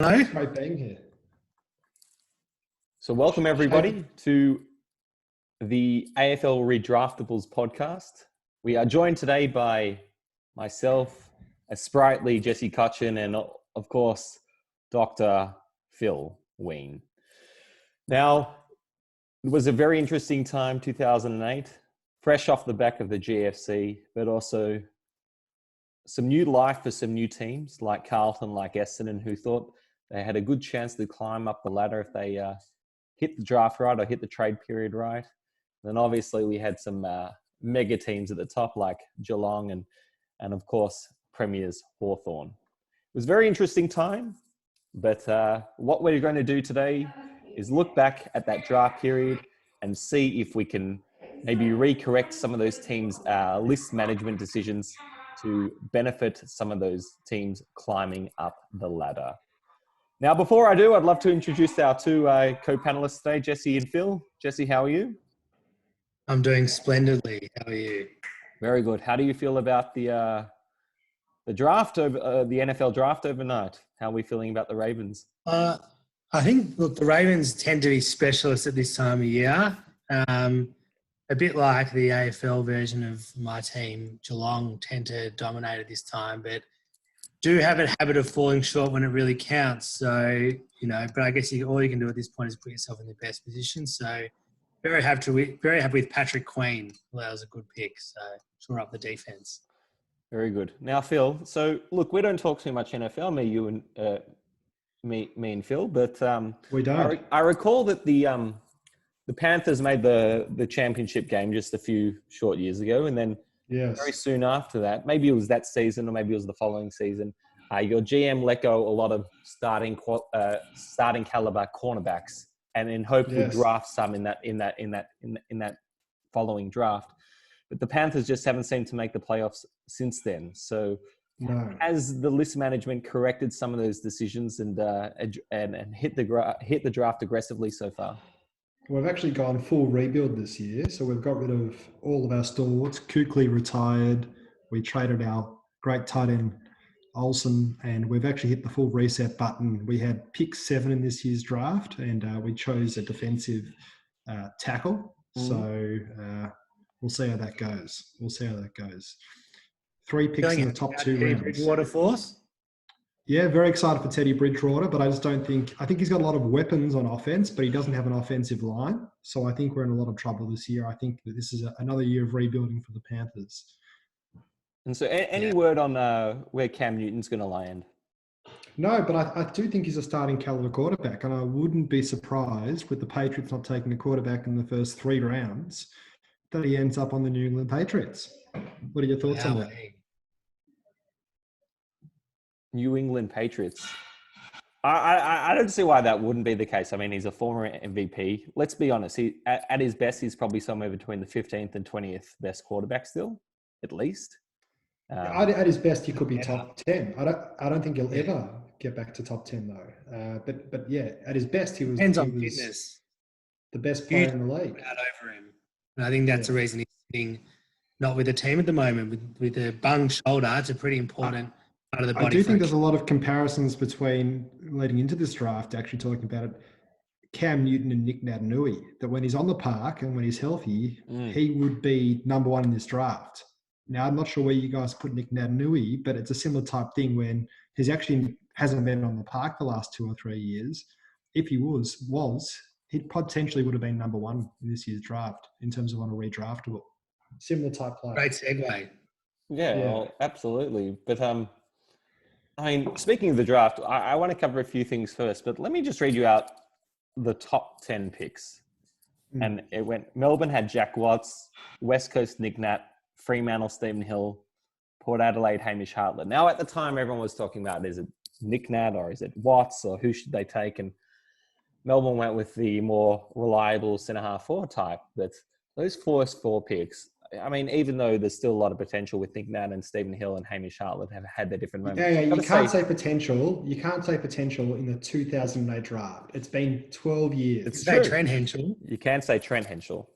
Hello. Great being here. So welcome everybody to the AFL Redraftables podcast. We are joined today by myself, a sprightly Jesse Kochen, and of course, Dr. Phil Wein. Now, it was a very interesting time, 2008, fresh off the back of the GFC, but also some new life for some new teams like Carlton, like Essendon, who thought they had a good chance to climb up the ladder if they hit the draft right or hit the trade period right. Then obviously we had some mega teams at the top like Geelong and of course premiers Hawthorn. It was a very interesting time, but what we're going to do today is look back at that draft period and see if we can maybe recorrect some of those teams' list management decisions to benefit some of those teams climbing up the ladder. Now, before I do, I'd love to introduce our two co-panelists today, Jesse and Phil. Jesse, how are you? I'm doing splendidly. How are you? Very good. How do you feel about the draft over the NFL draft overnight? How are we feeling about the Ravens? I think, look, the Ravens tend to be specialists at this time of year. A bit like the AFL version of my team, Geelong tend to dominate at this time, but do have a habit of falling short when it really counts. So, but I guess all you can do at this point is put yourself in the best position. So very happy with Patrick Queen. Well, that was a good pick. So shore up the defense. Very good. Now, Phil, so look, we don't talk too much NFL, me and Phil, but We don't. I recall that the Panthers made the championship game just a few short years ago, and then very soon after that, maybe it was that season or maybe it was the following season, your GM let go a lot of starting caliber cornerbacks, and in hope to draft some in that following draft. But the Panthers just haven't seemed to make the playoffs since then. So, has the list management corrected some of those decisions and hit the draft aggressively so far? We've actually gone full rebuild this year. So we've got rid of all of our stalwarts. Kuechly retired. We traded our great tight end Olsen, and we've actually hit the full reset button. We had pick 7 in this year's draft, and we chose a defensive tackle. So we'll see how that goes. 3 picks in the top 2 rounds. Bridgewater Force? Yeah, very excited for Teddy Bridgewater, but I think he's got a lot of weapons on offense, but he doesn't have an offensive line. So I think we're in a lot of trouble this year. I think that this is another year of rebuilding for the Panthers. And so any word on where Cam Newton's going to land? No, but I do think he's a starting caliber quarterback, and I wouldn't be surprised with the Patriots not taking a quarterback in the first 3 rounds that he ends up on the New England Patriots. What are your thoughts on that? New England Patriots. I don't see why that wouldn't be the case. I mean, he's a former MVP. Let's be honest. At his best, he's probably somewhere between the 15th and 20th best quarterback still, at least. At his best, he could be top 10. I don't think he'll ever get back to top 10 though. But yeah, at his best, he was fitness. The best player in the league. Out over him. And I think that's the reason he's sitting not with the team at the moment. With a bung shoulder, it's a pretty important part of the body. I do think there's a lot of comparisons between leading into this draft, actually talking about it, Cam Newton and Nic Nat, that when he's on the park and when he's healthy, he would be number 1 in this draft. Now, I'm not sure where you guys put Nic Nat, but it's a similar type thing when he's actually hasn't been on the park the last 2 or 3 years. If he was, he potentially would have been number 1 in this year's draft in terms of on a redraftable. Similar type player. Great segue. Yeah. Well, absolutely. But I mean, speaking of the draft, I want to cover a few things first, but let me just read you out the top 10 picks. And it went, Melbourne had Jack Watts, West Coast Nic Nat, Fremantle Stephen Hill, Port Adelaide Hamish Hartlett. Now, at the time, everyone was talking about, is it Nic Nat or is it Watts or who should they take? And Melbourne went with the more reliable centre-half forward type. But those first 4 picks, I mean, even though there's still a lot of potential with Nic Nat and Stephen Hill and Hamish Hartlett have had their different moments. Yeah, you can't say potential. You can't say potential in the 2008 draft. It's been 12 years. It's true. Trent Henschel. You can say Trent Henschel.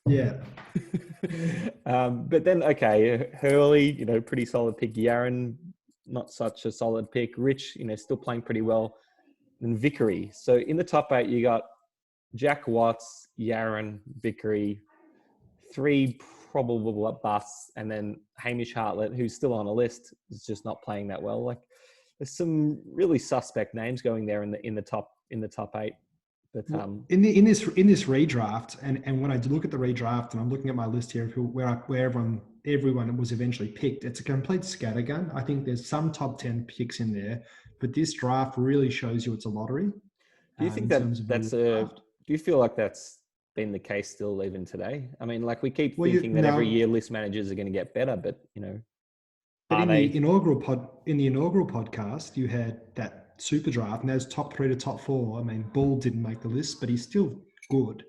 Yeah. But then, okay, Hurley, pretty solid pick. Yaron, not such a solid pick. Rich, still playing pretty well. and Vickery. So in the top 8, you got Jack Watts, Yaron, Vickery, 3 probable busts, and then Hamish Hartlett, who's still on a list, is just not playing that well. Like, there's some really suspect names going there in the top 8. But in this redraft, and when I look at the redraft, and I'm looking at my list here of where everyone was eventually picked, it's a complete scattergun. I think there's some top 10 picks in there, but this draft really shows you it's a lottery. Do you think do you feel like that's been the case still even today? I mean, like, we keep thinking that every year list managers are going to get better, but But the inaugural podcast, you had that super draft, and those top 3 to top 4. I mean, Ball didn't make the list, but he's still good.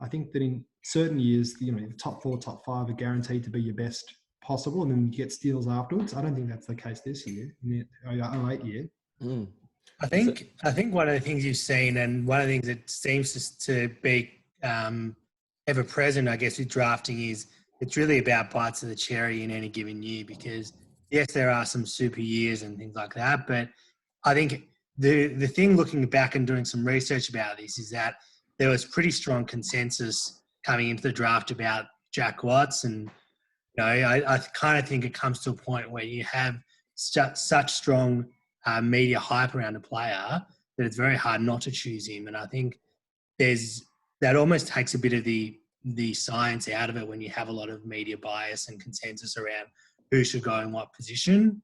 I think that in certain years, the top 4, top 5 are guaranteed to be your best possible, and then you get steals afterwards. I don't think that's the case this year, in the 08 year. I think one of the things you've seen, and one of the things that seems to be ever present, I guess, with drafting is it's really about bites of the cherry in any given year, because yes, there are some super years and things like that, but I think the thing, looking back and doing some research about this, is that there was pretty strong consensus coming into the draft about Jack Watts, and I kind of think it comes to a point where you have such strong media hype around a player that it's very hard not to choose him. And I think that almost takes a bit of the science out of it when you have a lot of media bias and consensus around who should go in what position.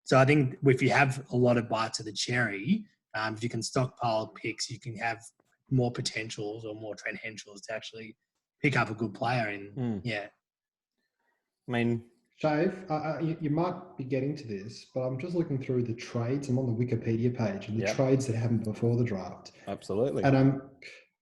So I think if you have a lot of bites of the cherry, if you can stockpile picks, you can have more potentials or more potentials to actually pick up a good player. And I mean, Shave, you might be getting to this, but I'm just looking through the trades. I'm on the Wikipedia page, and the trades that happened before the draft. Absolutely. And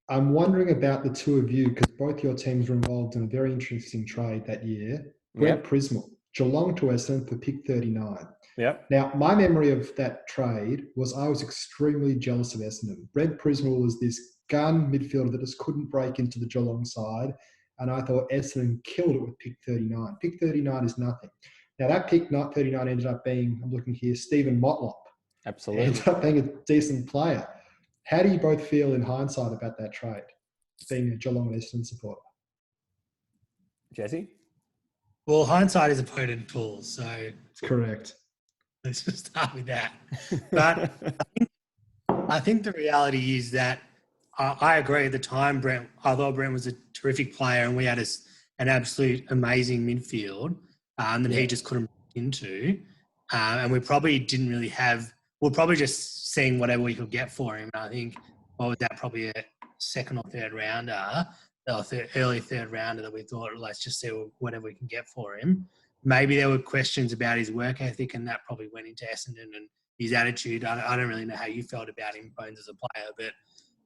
I'm wondering about the two of you, because both your teams were involved in a very interesting trade that year. Brent Prismal, Geelong to Essendon for pick 39. Yep. Now, my memory of that trade was I was extremely jealous of Essendon. Brent Prismal was this gun midfielder that just couldn't break into the Geelong side, and I thought Essendon killed it with pick 39. Pick 39 is nothing. Now, that pick 39 ended up being, I'm looking here, Stephen Motlop. Absolutely. Ended up being a decent player. How do you both feel in hindsight about that trade, being a Geelong and Essendon supporter? Jesse? Well, hindsight is a potent tool, so... Correct. Let's just start with that. But I think the reality is that I agree at the time, although Brent was a terrific player and we had an absolute amazing midfield that he just couldn't break into. And we probably didn't really we're probably just seeing whatever we could get for him. And I think, what was that, probably a second or third rounder, or early third rounder, that we thought, let's just see whatever we can get for him. Maybe there were questions about his work ethic, and that probably went into Essendon and his attitude. I don't really know how you felt about him, Bones, as a player, but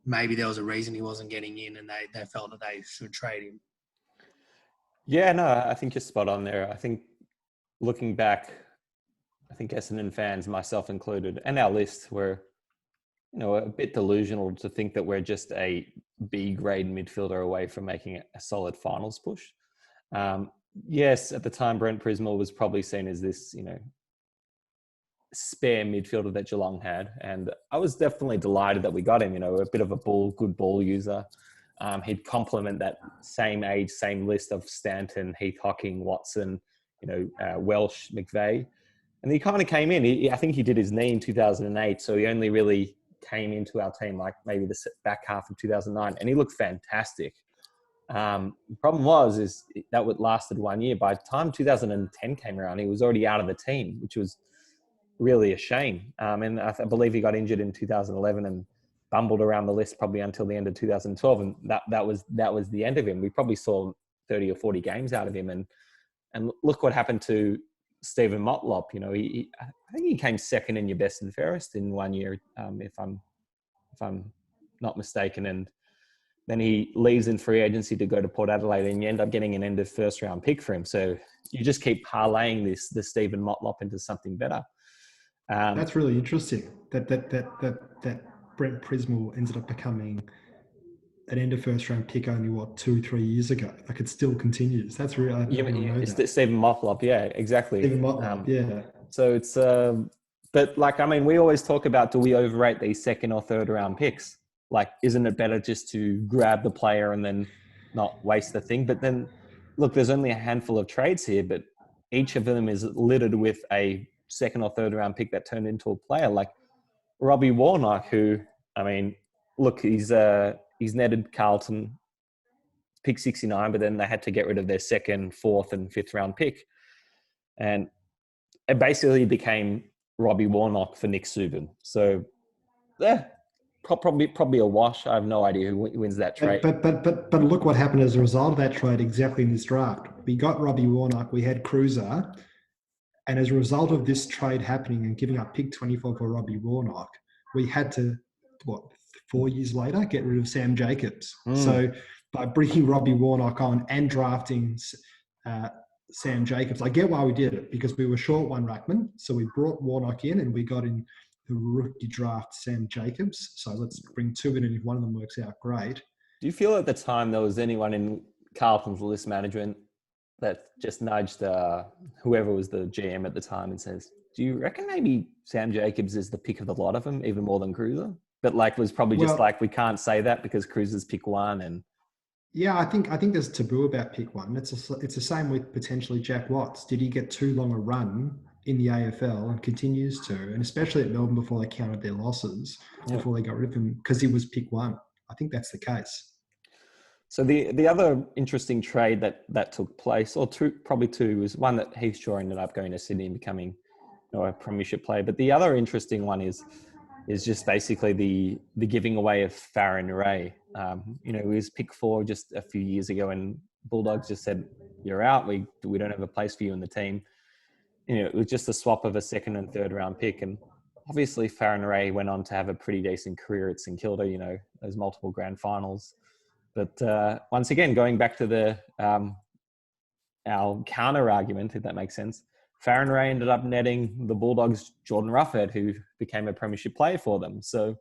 maybe there was a reason he wasn't getting in, and they felt that they should trade him. Yeah, no, I think you're spot on there. I think, looking back, I think Essendon fans, myself included, and our list, were, a bit delusional to think that we're just a B-grade midfielder away from making a solid finals push. Yes, at the time, Brent Prismal was probably seen as this, spare midfielder that Geelong had. And I was definitely delighted that we got him, a bit of a good ball user. He'd complement that same age, same list of Stanton, Heath Hocking, Watson, Welsh, McVeigh. And he kind of came in. I think he did his knee in 2008, so he only really came into our team like maybe the back half of 2009, and he looked fantastic. The problem is that it lasted 1 year. By the time 2010 came around, he was already out of the team, which was really a shame. And I believe he got injured in 2011 and bumbled around the list probably until the end of 2012. And that was the end of him. We probably saw 30 or 40 games out of him. And look what happened to Stephen Motlop. I think he came second in your best and fairest in 1 year, if I'm not mistaken. And then he leaves in free agency to go to Port Adelaide, and you end up getting an end of first round pick for him. So you just keep parlaying the Stephen Motlop into something better. That's really interesting. That Brent Prismal ended up becoming an end of first round pick only 2-3 years ago. Like, it still continues. That's really Stephen Motlop, yeah, exactly. Stephen Motlop, yeah. So it's But like, I mean, we always talk about, do we overrate these second or third round picks? Like, isn't it better just to grab the player and then not waste the thing? But then, look, there's only a handful of trades here, but each of them is littered with a second or third round pick that turned into a player. Like Robbie Warnock, who, I mean, look, he's netted Carlton pick 69, but then they had to get rid of their second, fourth, and fifth round pick. And it basically became Robbie Warnock for Nick Subban. So, yeah, probably a wash. I have no idea who wins that trade. But look what happened as a result of that trade exactly in this draft. We got Robbie Warnock, we had Cruiser, and as a result of this trade happening and giving up pick 24 for Robbie Warnock, we had to, 4 years later, get rid of Sam Jacobs. So by bringing Robbie Warnock on and drafting Sam Jacobs, I get why we did it, because we were short one ruckman. So we brought Warnock in and we got in the rookie draft Sam Jacobs. So let's bring two in, and if one of them works out, great. Do you feel at the time there was anyone in Carlton's list management that just nudged whoever was the GM at the time and says, do you reckon maybe Sam Jacobs is the pick of the lot of them, even more than Cruiser? But like, was probably just like, we can't say that because Cruiser's pick one. And yeah, I think there's a taboo about pick one. It's the same with potentially Jack Watts. Did he get too long a run in the AFL and continues to, and especially at Melbourne before they counted their losses, before they got rid of him, because he was pick one? I think that's the case. So the other interesting trade that took place, or probably two, was one that Heath Shaw ended up going to Sydney and becoming a premiership player. But the other interesting one is just basically the giving away of Farron Ray. He was pick 4 just a few years ago, and Bulldogs just said, you're out. We don't have a place for you in the team. It was just a swap of a second and third round pick. And obviously Farron Ray went on to have a pretty decent career at St Kilda, those multiple grand finals. But once again, going back to our counter argument, if that makes sense, Farron Ray ended up netting the Bulldogs Jordan Ruffhead, who became a premiership player for them. So,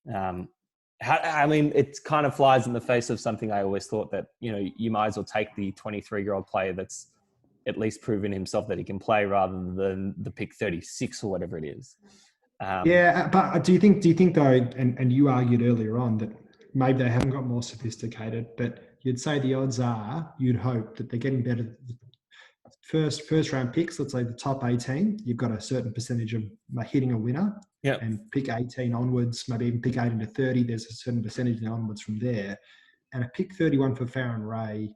it kind of flies in the face of something I always thought, that, you might as well take the 23-year-old player that's at least proven himself that he can play, rather than the pick 36 or whatever it is. But do you think though, and you argued earlier on that maybe they haven't got more sophisticated, but you'd say the odds are, you'd hope that they're getting better. First round picks, let's say the top 18, you've got a certain percentage of hitting a winner. Yeah. And pick 18 onwards, maybe even pick 18 to 30, there's a certain percentage onwards from there. And a pick 31 for Farron Ray,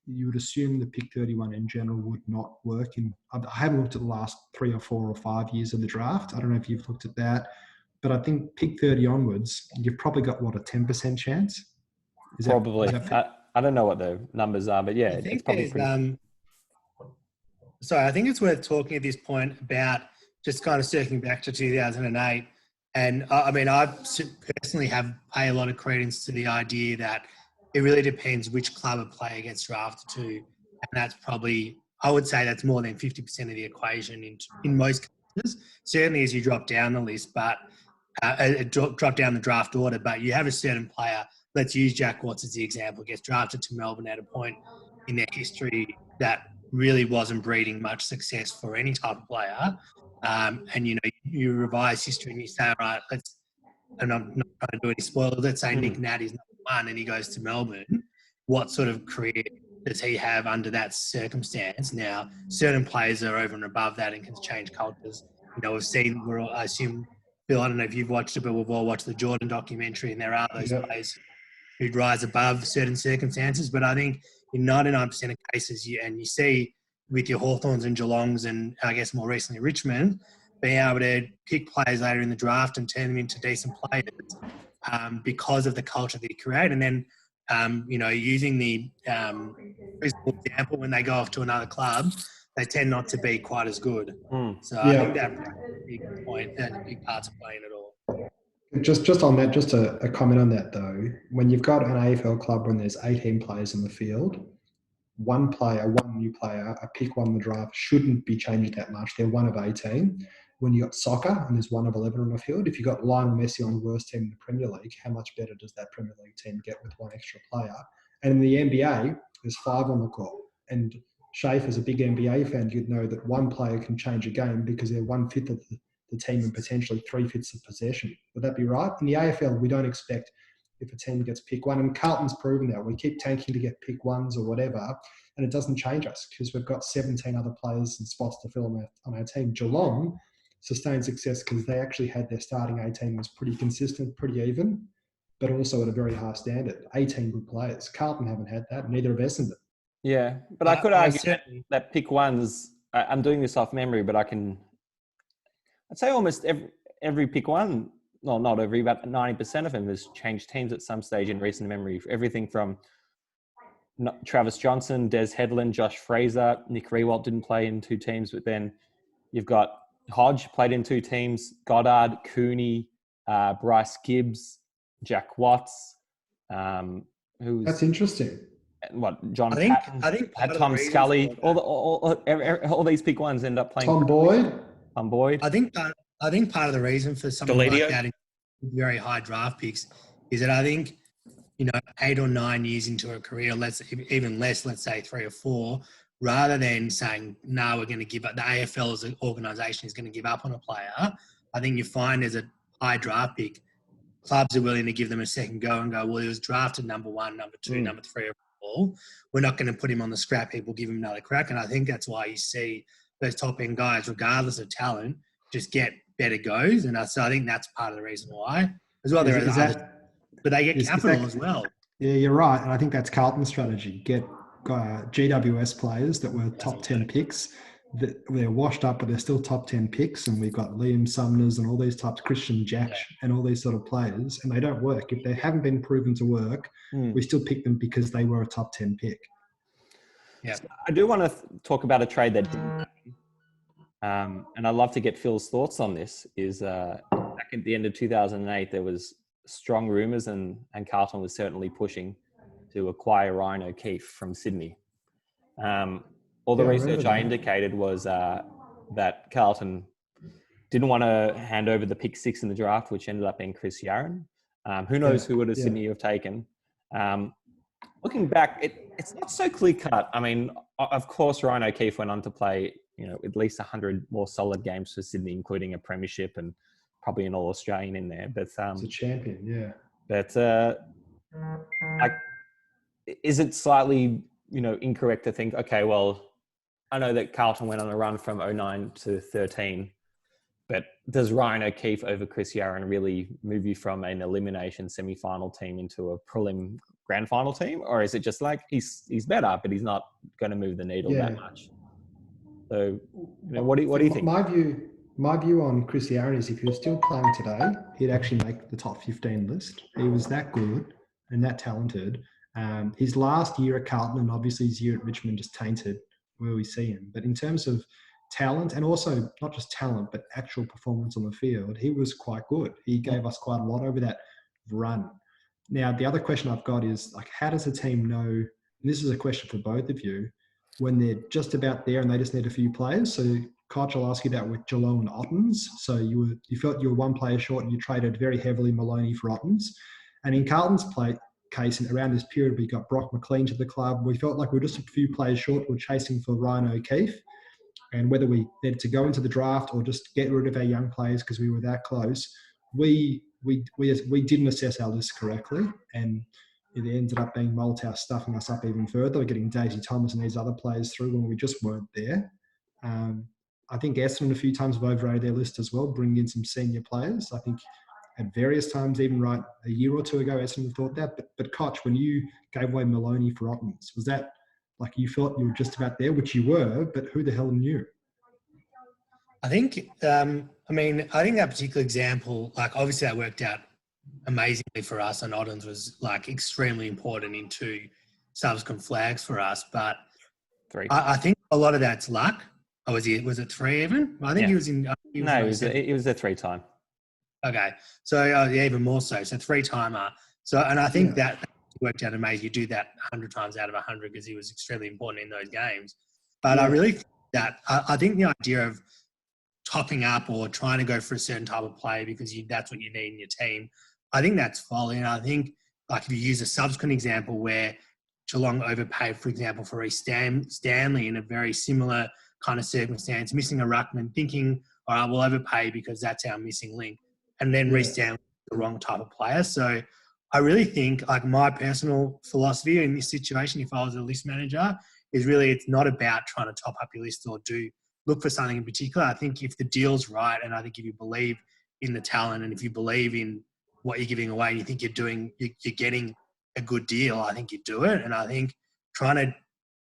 you would assume the pick 31 in general would not work. I haven't looked at the last 3 or 4 or 5 years of the draft. I don't know if you've looked at that, but I think pick 30 onwards, you've probably got, a 10% chance? Probably. I don't know what the numbers are, but yeah, it's probably pretty... I think it's worth talking at this point about just kind of circling back to 2008. And I personally pay a lot of credence to the idea that it really depends which club a player gets drafted to. And that's probably, I would say that's more than 50% of the equation in most cases, certainly as you drop down the list, but drop down the draft order. But you have a certain player, let's use Jack Watts as the example, gets drafted to Melbourne at a point in their history that really wasn't breeding much success for any type of player. And you revise history and you say, all right, and I'm not trying to do any spoilers, let's say Nic Nat is number 1 and he goes to Melbourne. What sort of career does he have under that circumstance? Now, certain players are over and above that and can change cultures. We've seen, I assume, Bill, I don't know if you've watched it, but we've all watched the Jordan documentary, and there are those players who'd rise above certain circumstances. But I think in 99% of cases, you see with your Hawthorns and Geelongs, and I guess more recently Richmond, being able to pick players later in the draft and turn them into decent players because of the culture that you create. And then, using the example, when they go off to another club, they tend not to be quite as good. So I think that's a big point, and a big part to playing it all. Just on that, just a comment on that though. When you've got an AFL club when there's 18 players in the field, one new player, a pick 1 in the draft shouldn't be changed that much. They're 1 of 18. When you got soccer and there's 1 of 11 on the field, if you've got Lionel Messi on the worst team in the Premier League, how much better does that Premier League team get with 1 extra player? And in the NBA, there's 5 on the court. And Shafir, as a big NBA fan, you'd know that 1 player can change a game because they're 1/5 of the team in potentially 3/5 of possession. Would that be right? In the AFL, we don't expect if a team gets pick one, and Carlton's proven that. We keep tanking to get pick ones or whatever, and it doesn't change us because we've got 17 other players and spots to fill on our team. Geelong sustained success because they actually had their starting 18 was pretty consistent, pretty even, but also at a very high standard. 18 good players. Carlton haven't had that, neither have Essendon. Yeah, but I could argue that pick ones, I'm doing this off memory, but I'd say almost every pick one, well, not every, but 90% of them has changed teams at some stage in recent memory. Everything from Travis Johnson, Des Headland, Josh Fraser, Nick Riewoldt didn't play in 2 teams, but then you've got Hodge played in 2 teams, Goddard, Cooney, Bryce Gibbs, Jack Watts. That's interesting. What John I think had Tom Scully. All these pick ones end up playing. Tom Boyd. I think part of the reason for something like that, very high draft picks, is that I think 8 or 9 years into a career, even less, let's say 3 or 4, rather than saying no, we're going to give up. The AFL as an organisation is going to give up on a player. I think you find as a high draft pick, clubs are willing to give them a second go and go, well, he was drafted number 1, number 2, number 3 overall. We're not going to put him on the scrap heap. We'll give him another crack. And I think that's why you see those top-end guys, regardless of talent, just get better goes. And so I think that's part of the reason why. As well, but they get capital as well. Yeah, you're right. And I think that's Carlton's strategy. Get GWS players that were top 10 picks. They're washed up, but they're still top 10 picks. And we've got Liam Sumners and all these types, Christian Jack and all these sort of players. And they don't work. If they haven't been proven to work, we still pick them because they were a top 10 pick. Yeah, so I do want to talk about a trade that didn't happen. And I'd love to get Phil's thoughts on this. Is back at the end of 2008, there was strong rumours and Carlton was certainly pushing to acquire Ryan O'Keefe from Sydney. All the research I indicated was that Carlton didn't want to hand over the pick 6 in the draft, which ended up being Chris Yarran. Who knows who would have Sydney have taken? Looking back, it's not so clear cut. I mean, of course, Ryan O'Keefe went on to play, at least 100 more solid games for Sydney, including a premiership and probably an All-Australian in there. But he's a champion, yeah. But is it slightly, incorrect to think, okay, well, I know that Carlton went on a run from 09 to 13, but does Ryan O'Keefe over Chris Yarran really move you from an elimination semi-final team into a prelim grand final team? Or is it just like he's better, but he's not going to move the needle that much? So, what do you think? My view on Chris Yarran is if he was still playing today, he'd actually make the top 15 list. He was that good and that talented. His last year at Carlton and obviously his year at Richmond just tainted where we see him. But in terms of talent, and also not just talent, but actual performance on the field, he was quite good. He gave us quite a lot over that run. Now, the other question I've got is, how does a team know, and this is a question for both of you, when they're just about there and they just need a few players? So, Koch, I'll ask you that with Geelong and Ottens. So you felt you were one player short and you traded very heavily Maloney for Ottens. And in Carlton's case, and around this period, we got Brock McLean to the club. We felt like we were just a few players short. We're chasing for Ryan O'Keefe. And whether we needed to go into the draft or just get rid of our young players because we were that close, we didn't assess our list correctly. And it ended up being Malthouse stuffing us up even further, getting Daisy Thomas and these other players through when we just weren't there. I think Essendon a few times have overrated their list as well, bringing in some senior players. I think at various times, even right a year or two ago, Essendon thought that. But Koch, when you gave away Maloney for Ottens, was that like you felt you were just about there, which you were, but who the hell knew? I think, I think that particular example, obviously that worked out amazingly for us, and Ottens was extremely important into subsequent flags for us. But I think a lot of that's luck. Oh, was it 3 even? I think he was in. It was a 3-time. Okay, so even more so. So 3-timer. So, and I think that worked out amazing. You do that 100 times out of 100 because he was extremely important in those games. But I really think that I think the idea of topping up or trying to go for a certain type of play because that's what you need in your team, I think that's folly. And I think if you use a subsequent example where Geelong overpaid, for example, for Stanley in a very similar kind of circumstance, missing a ruckman, thinking all right, we'll overpay because that's our missing link. And then Reece down the wrong type of player. So I really think, like, my personal philosophy in this situation, if I was a list manager, is really it's not about trying to top up your list or look for something in particular. I think if the deal's right, and I think if you believe in the talent and if you believe in what you're giving away and you think you're getting a good deal, I think you do it. And I think trying to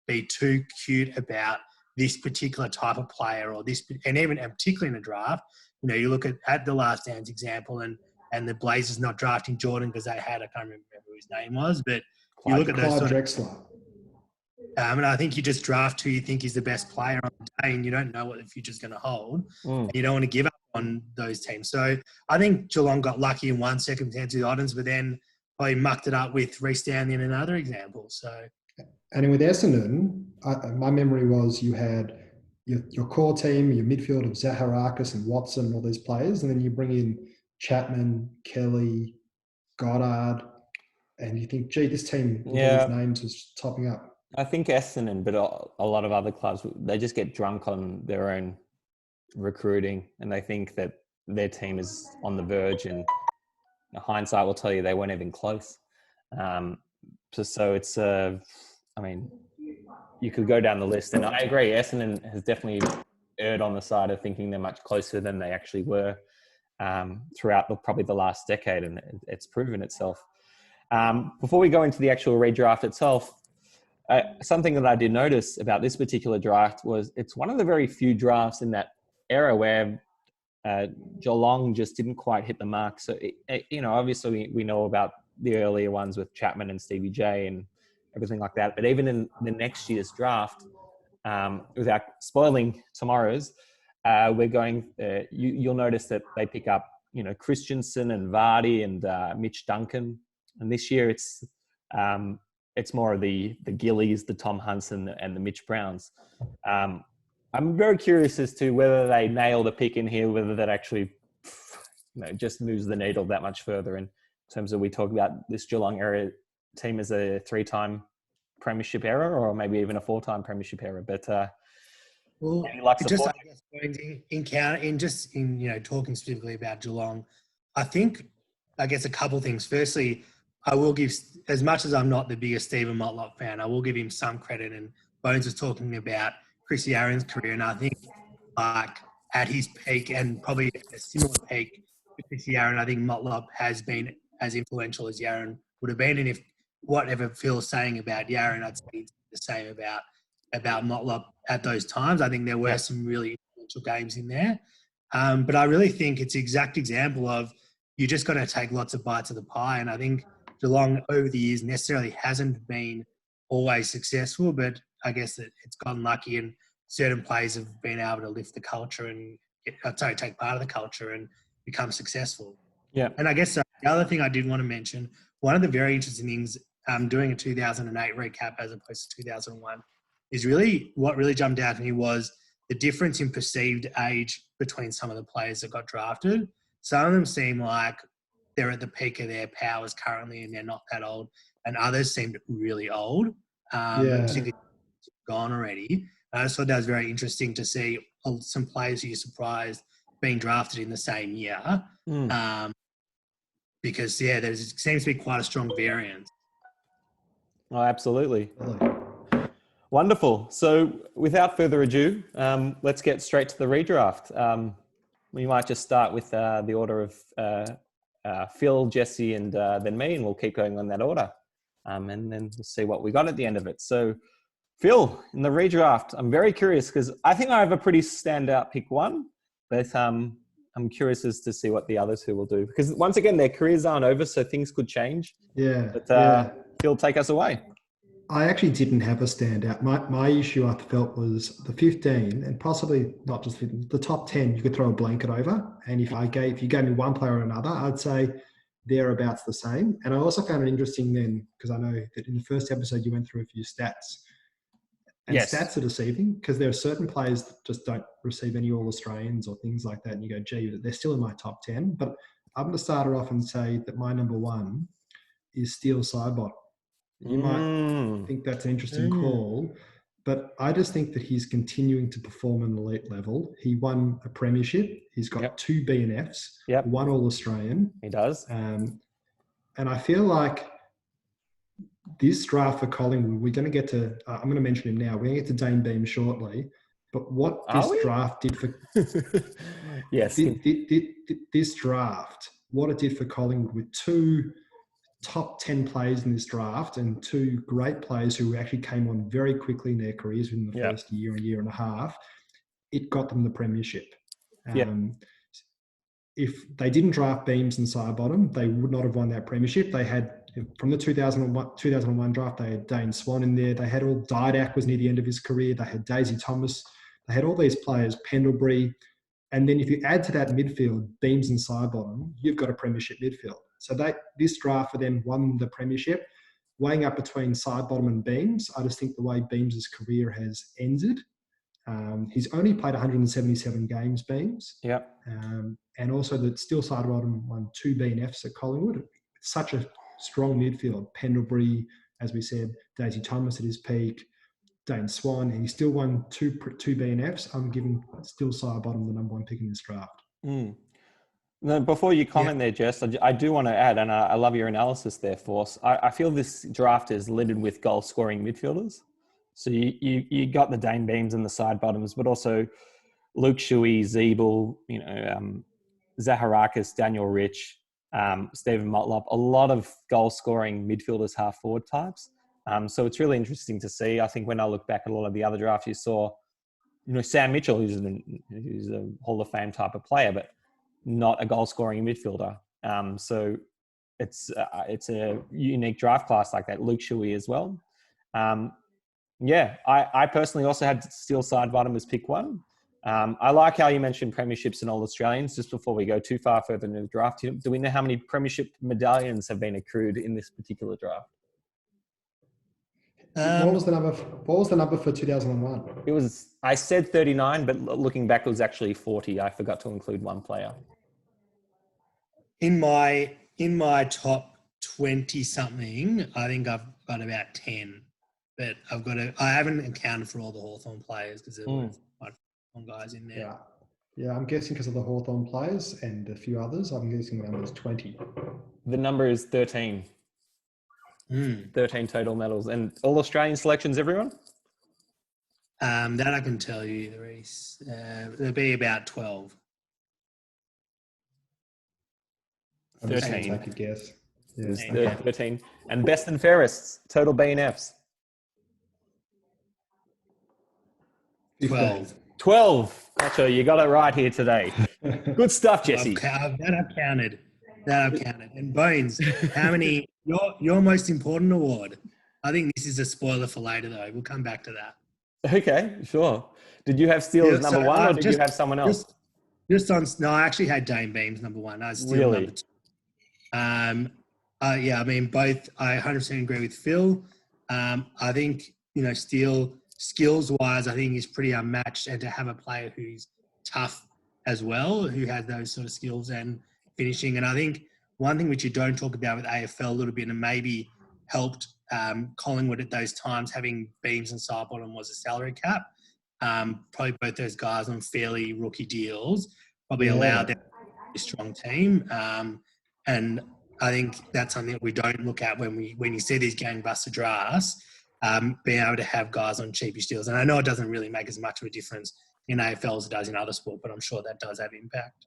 be too cute about this particular type of player and particularly in a draft, you look at the Last Dance example and the Blazers not drafting Jordan because they had, I can't remember who his name was, but you look at those Clyde Drexler. And I think you just draft who you think is the best player on the day, and you don't know what the future's going to hold. And you don't want to give up on those teams. So I think Geelong got lucky in one circumstance with Oddens, but then probably mucked it up with Reece Down in another example. So, and with Essendon, my memory was you had your core team, your midfield of Zaharakis and Watson, all these players, and then you bring in Chapman, Kelly, Goddard, and you think, gee, this team with all these names is topping up. I think Essendon, but a lot of other clubs, they just get drunk on their own recruiting, and they think that their team is on the verge, and hindsight will tell you they weren't even close. So it's, I mean, you could go down the list, and I agree, Essendon has definitely erred on the side of thinking they're much closer than they actually were throughout probably the last decade, and it's proven itself. Before we go into the actual redraft itself, something that I did notice about this particular draft was it's one of the very few drafts in that era where Geelong just didn't quite hit the mark. So, obviously we know about the earlier ones with Chapman and Stevie J and everything like that. But even in the next year's draft, without spoiling tomorrow's, we're going, you'll notice that they pick up, Christensen and Vardy and Mitch Duncan. And this year it's more of the Gillies, the Tom Hunts, and the Mitch Browns. I'm very curious as to whether they nail the pick in here, whether that actually just moves the needle that much further in terms of we talk about this Geelong area team as a 3-time premiership era or maybe even a 4-time premiership era. But talking specifically about Geelong, I guess a couple of things. Firstly, I will give, as much as I'm not the biggest Stephen Motlop fan, I will give him some credit. And Bones was talking about Chris Yaron's career, and I think like at his peak and probably a similar peak to Chris Yaron, I think Motlop has been as influential as Yaron would have been. And if whatever Phil's saying about Yaron, I'd say the same about Motlop at those times. I think there were some really influential games in there. But I really think it's an exact example of you just got to take lots of bites of the pie. And I think Geelong over the years necessarily hasn't been always successful, but I guess it's gotten lucky and certain players have been able to lift the culture and take part of the culture and become successful. Yeah. And I guess the other thing I did want to mention, one of the very interesting things doing a 2008 recap as opposed to 2001 is what really jumped out to me was the difference in perceived age between some of the players that got drafted. Some of them seem like they're at the peak of their powers currently and they're not that old. And others seemed really old, particularly gone already. I just thought that was very interesting to see some players who you're surprised being drafted in the same year. Because, there seems to be quite a strong variance. Oh, absolutely. Wonderful. So without further ado, let's get straight to the redraft. We might just start with the order of Phil, Jesse, and then me, and we'll keep going on that order. And then we'll see what we got at the end of it. So Phil, in the redraft, I'm very curious because I think I have a pretty standout pick one, but I'm curious as to see what the others who will do. Because once again, their careers aren't over, so things could change. Yeah. But Phil, take us away. I actually didn't have a standout. My issue, I felt, was the 15, and possibly not just 15, the top 10, you could throw a blanket over. And if you gave me one player or another, I'd say thereabouts the same. And I also found it interesting then, because I know that in the first episode, you went through a few stats. And stats are deceiving because there are certain players that just don't receive any All-Australians or things like that. And you go, gee, they're still in my top 10. But I'm going to start it off and say that my number one is Steele Sidebottom. You might think that's an interesting call, But I just think that he's continuing to perform at an elite level. He won a premiership. He's got 2 BNFs, 1 All-Australian. He does. And I feel like this draft for Collingwood, we're going to get to, I'm going to mention him now. We're going to get to Dane Beam shortly. But what this draft did for yes, this draft, what it did for Collingwood with 2 top 10 players in this draft and 2 great players who actually came on very quickly in their careers within the first year and a half, it got them the premiership. If they didn't draft Beams and Sidebottom, they would not have won that premiership. They had, from the 2001 draft, they had Dane Swan in there. They had all, Didak was near the end of his career. They had Daisy Thomas. They had all these players, Pendlebury. And then if you add to that midfield, Beams and Sidebottom, you've got a premiership midfield. So this draft for them won the premiership. Weighing up between Sidebottom and Beams, I just think the way Beams' career has ended, he's only played 177 games, Beams. And also that still Sidebottom won 2 BNFs at Collingwood. It's such a strong midfield. Pendlebury, as we said, Daisy Thomas at his peak, Dane Swan, and he still won two BNFs. I'm giving still Sidebottom the number 1 pick in this draft. No, before you comment there, Jess, I do want to add, and I love your analysis there, Force. I feel this draft is littered with goal-scoring midfielders. So you got the Dane Beams and the Sidebottoms, but also Luke Shuey, Zeeble, Zaharakis, Daniel Rich, Stephen Motlop, a lot of goal-scoring midfielders, half-forward types. So it's really interesting to see. I think when I look back at a lot of the other drafts, you saw, Sam Mitchell, who's a Hall of Fame type of player, but not a goal-scoring midfielder. So it's a unique draft class like that. Luke Shuey as well. I personally also had Steel Sidebottom as pick 1. I like how you mentioned premierships and All-Australians. Just before we go too far further into the draft, do we know how many premiership medallions have been accrued in this particular draft? What was the number for 2001? I said 39, but looking back, it was actually 40. I forgot to include 1 player. In my top 20 something, I think I've got about 10, but I haven't accounted for all the Hawthorn players because there were quite guys in there. Yeah, I'm guessing because of the Hawthorn players and a few others, I'm guessing the number is 20. The number is 13. 13 total medals. And all Australian selections, everyone? That I can tell you, Reece. There'll be about 12. 13. I could guess. Yeah, 13. And best and fairest, total BNFs? 12. 12. Gotcha, you got it right here today. Good stuff, Jesse. I've counted. And Bones, how many? Your most important award. I think this is a spoiler for later, though. We'll come back to that. Okay, sure. Did you have Steele as number 1, or did you have someone else? No, I actually had Dane Beams number 1. I was Steele number 2. Both. I 100% agree with Phil. I think Steele skills-wise, I think he's pretty unmatched, and to have a player who's tough as well, who has those sort of skills and finishing. And I think one thing which you don't talk about with AFL a little bit, and maybe helped Collingwood at those times, having Beams and Sidebottom was a salary cap. Probably both those guys on fairly rookie deals probably allowed them to be a strong team. And I think that's something that we don't look at when you see these gangbuster drafts, being able to have guys on cheapish deals. And I know it doesn't really make as much of a difference in AFL as it does in other sport, but I'm sure that does have impact.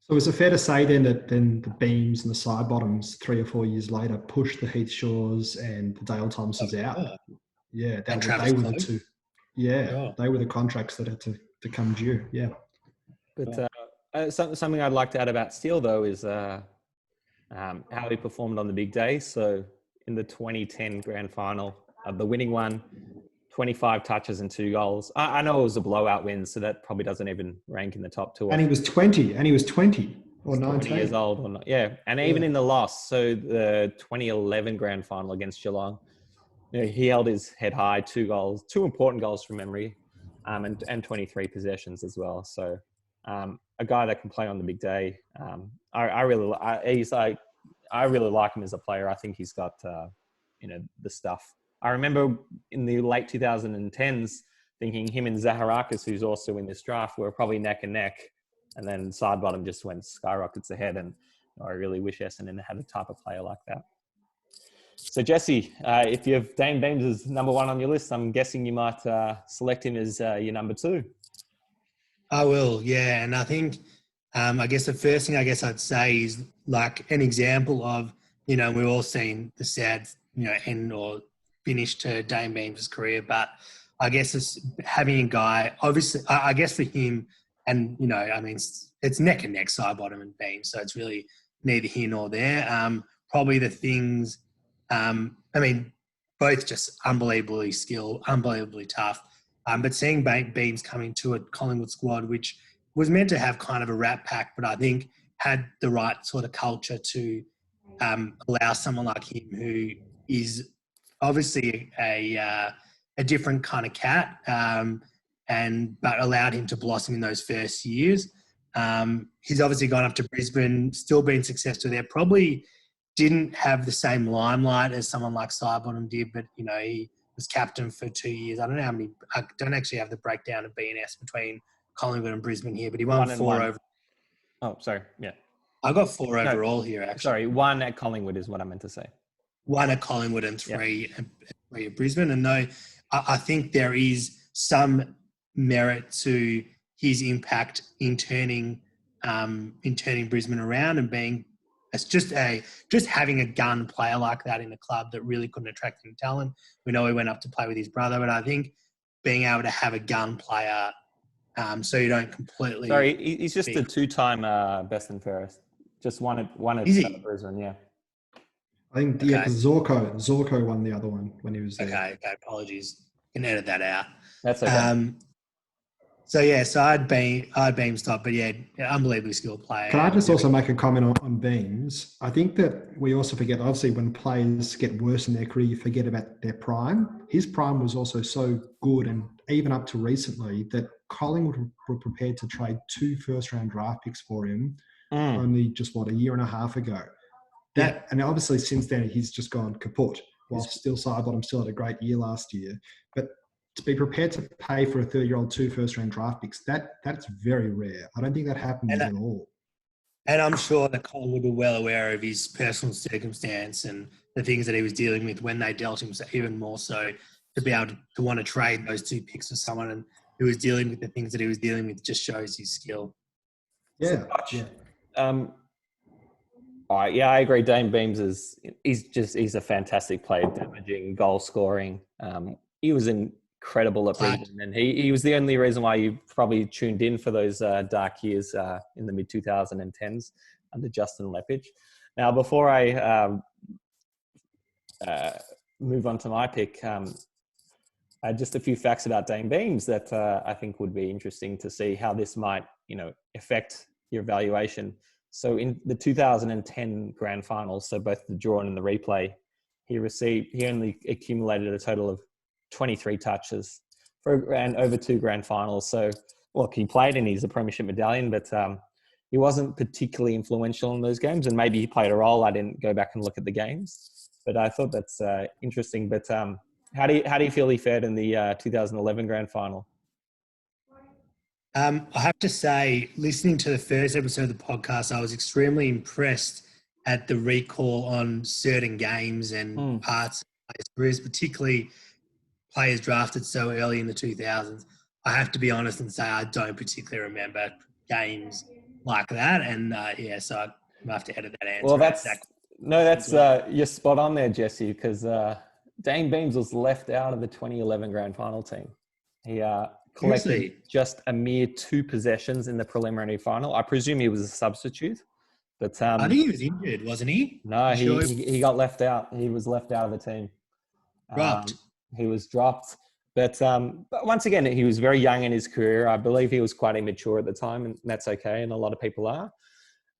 So is it fair to say then that the Beams and the Sidebottoms 3 or 4 years later pushed the Heath Shaws and the Dale Thomases out? Yeah, they were the two. Yeah, they were the contracts that had to come due. Yeah. But something I'd like to add about Steele, though, is how he performed on the big day. So in the 2010 grand final, the winning one, 25 touches and 2 goals. I know it was a blowout win, so that probably doesn't even rank in the top 2. And he was 20 or 19 years old or not. Yeah. And even in the loss, so the 2011 grand final against Geelong, he held his head high, 2 goals, 2 important goals from memory, and 23 possessions as well. So a guy that can play on the big day. I really like him as a player. I think he's got the stuff I remember in the late 2010s thinking him and Zaharakis, who's also in this draft, were probably neck and neck. And then Sidebottom just went skyrockets ahead. And I really wish Essendon had a type of player like that. So, Jesse, if you have Dane Beams as number 1 on your list, I'm guessing you might select him as your number 2. I will, yeah. And I think, I guess the first thing I'd say is like an example of, we've all seen the sad, end or finish to Dane Beams' career. But I guess it's having a guy, obviously, I guess for him, and, it's neck and neck, Sidebottom and Beams. So it's really neither here nor there. Probably the things, both just unbelievably skilled, unbelievably tough. But seeing Beams coming to a Collingwood squad, which was meant to have kind of a rat pack, but I think had the right sort of culture to allow someone like him, who is obviously a different kind of cat, but allowed him to blossom in those first years. He's obviously gone up to Brisbane, still been successful there. Probably didn't have the same limelight as someone like Sidebottom did, but, he was captain for 2 years. I don't know how many. I don't actually have the breakdown of BNS between Collingwood and Brisbane here, but he won 4 over. Oh, sorry. Yeah. I got 4 overall here, actually. Sorry, 1 at Collingwood is what I meant to say. 1 at Collingwood and 3 at Brisbane. And no, I think there is some merit to his impact in turning Brisbane around and being just having a gun player like that in a club that really couldn't attract any talent. We know he went up to play with his brother, but I think being able to have a gun player, so you don't completely. Sorry, he's just a 2-time best and fairest. Just one at Brisbane, yeah. I think Zorko won the other one when he was there. Okay, apologies. You can edit that out. That's okay. So I'd Beams top, but unbelievably skilled player. Can I just also make a comment on Beams? I think that we also forget, obviously, when players get worse in their career, you forget about their prime. His prime was also so good, and even up to recently, that Collingwood were prepared to trade 2 first-round draft picks for him only just, a year and a half ago. And obviously since then, he's just gone kaput, while Sidebottom still had a great year last year. But to be prepared to pay for a 30-year-old 2 first-round draft picks, that's very rare. I don't think that happens at all. And I'm sure that Collingwood were well aware of his personal circumstance and the things that he was dealing with when they dealt him, so even more so to be able to want to trade those 2 picks for someone who was dealing with the things that he was dealing with just shows his skill. Yeah. I agree. Dane Beams he's a fantastic player, damaging, goal scoring. He was incredible at Brisbane, and he was the only reason why you probably tuned in for those dark years in the mid-2010s under Justin Lepage. Now, before I move on to my pick, just a few facts about Dane Beams that I think would be interesting to see how this might, affect your evaluation. So in the 2010 grand finals, so both the draw and the replay, he only accumulated a total of 23 touches and over 2 grand finals. So, look, he played and he's a premiership medallion, but he wasn't particularly influential in those games, and maybe he played a role. I didn't go back and look at the games, but I thought that's interesting. But how do you feel he fared in the 2011 grand final? I have to say, listening to the first episode of the podcast, I was extremely impressed at the recall on certain games and parts of players' careers, particularly players drafted so early in the 2000s. I have to be honest and say I don't particularly remember games like that. And so I have to edit that answer. Well, you're spot on there, Jesse, because Dane Beams was left out of the 2011 grand final team. He collected just a mere 2 possessions in the preliminary final. I presume he was a substitute, but I think he was injured, wasn't he? No, he got left out. He was left out of the team. Dropped. He was dropped, but once again, he was very young in his career. I believe he was quite immature at the time, and that's okay, and a lot of people are.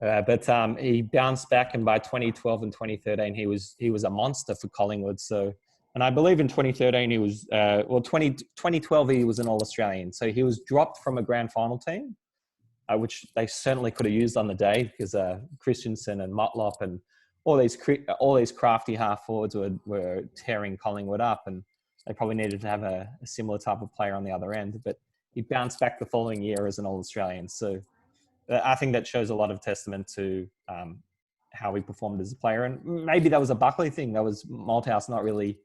But he bounced back, and by 2012 and 2013, he was a monster for Collingwood. So. And I believe in 2013 he was, 2012 he was an All-Australian. So he was dropped from a grand final team, which they certainly could have used on the day because Christensen and Motlop and all these crafty half forwards were tearing Collingwood up, and they probably needed to have a similar type of player on the other end. But he bounced back the following year as an All-Australian. So I think that shows a lot of testament to how he performed as a player. And maybe that was a Buckley thing. That was Malthouse not really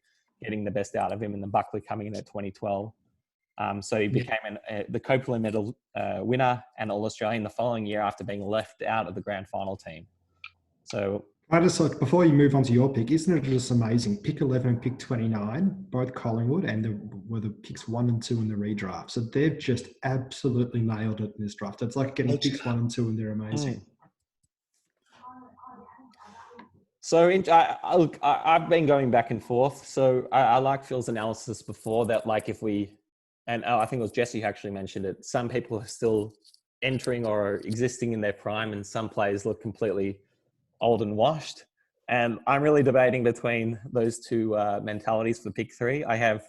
getting the best out of him, and the Buckley coming in at 2012. So he became the Copeland Medal winner and All-Australian the following year after being left out of the grand final team. So I just thought, before you move on to your pick, isn't it just amazing? Pick 11 and pick 29, both Collingwood, and were the picks 1 and 2 in the redraft. So they've just absolutely nailed it in this draft. It's like getting picks 1 and 2, and they're amazing. So I've been going back and forth. So I like Phil's analysis before that, like if we, and I think it was Jesse who actually mentioned it, some people are still entering or existing in their prime, and some players look completely old and washed. And I'm really debating between those two mentalities for pick 3. I have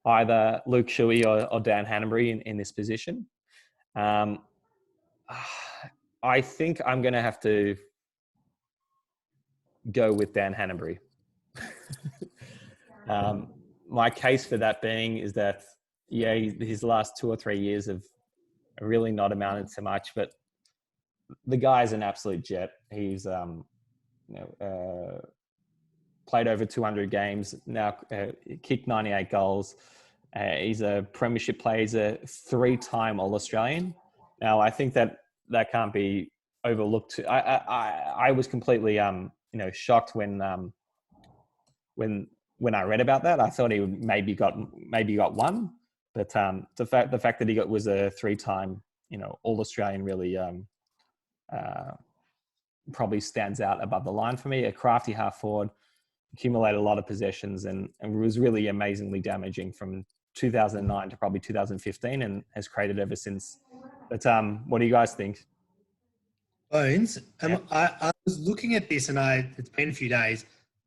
either Luke Shuey or Dan Hanbury in this position. I think I'm going to have to go with Dan Hanbury. My case for that being is that, his last 2 or 3 years have really not amounted to much, but the guy's an absolute jet. He's played over 200 games now, kicked 98 goals. He's a premiership player. He's a 3-time All-Australian. Now, I think that can't be overlooked. I was completely shocked when I read about that. I thought he would maybe got one, but the fact that he was a 3-time All-Australian really probably stands out above the line for me. A crafty half forward, accumulated a lot of possessions, and was really amazingly damaging from 2009 to probably 2015, and has created ever since. But what do you guys think? Bones, I was looking at this, and it's been a few days.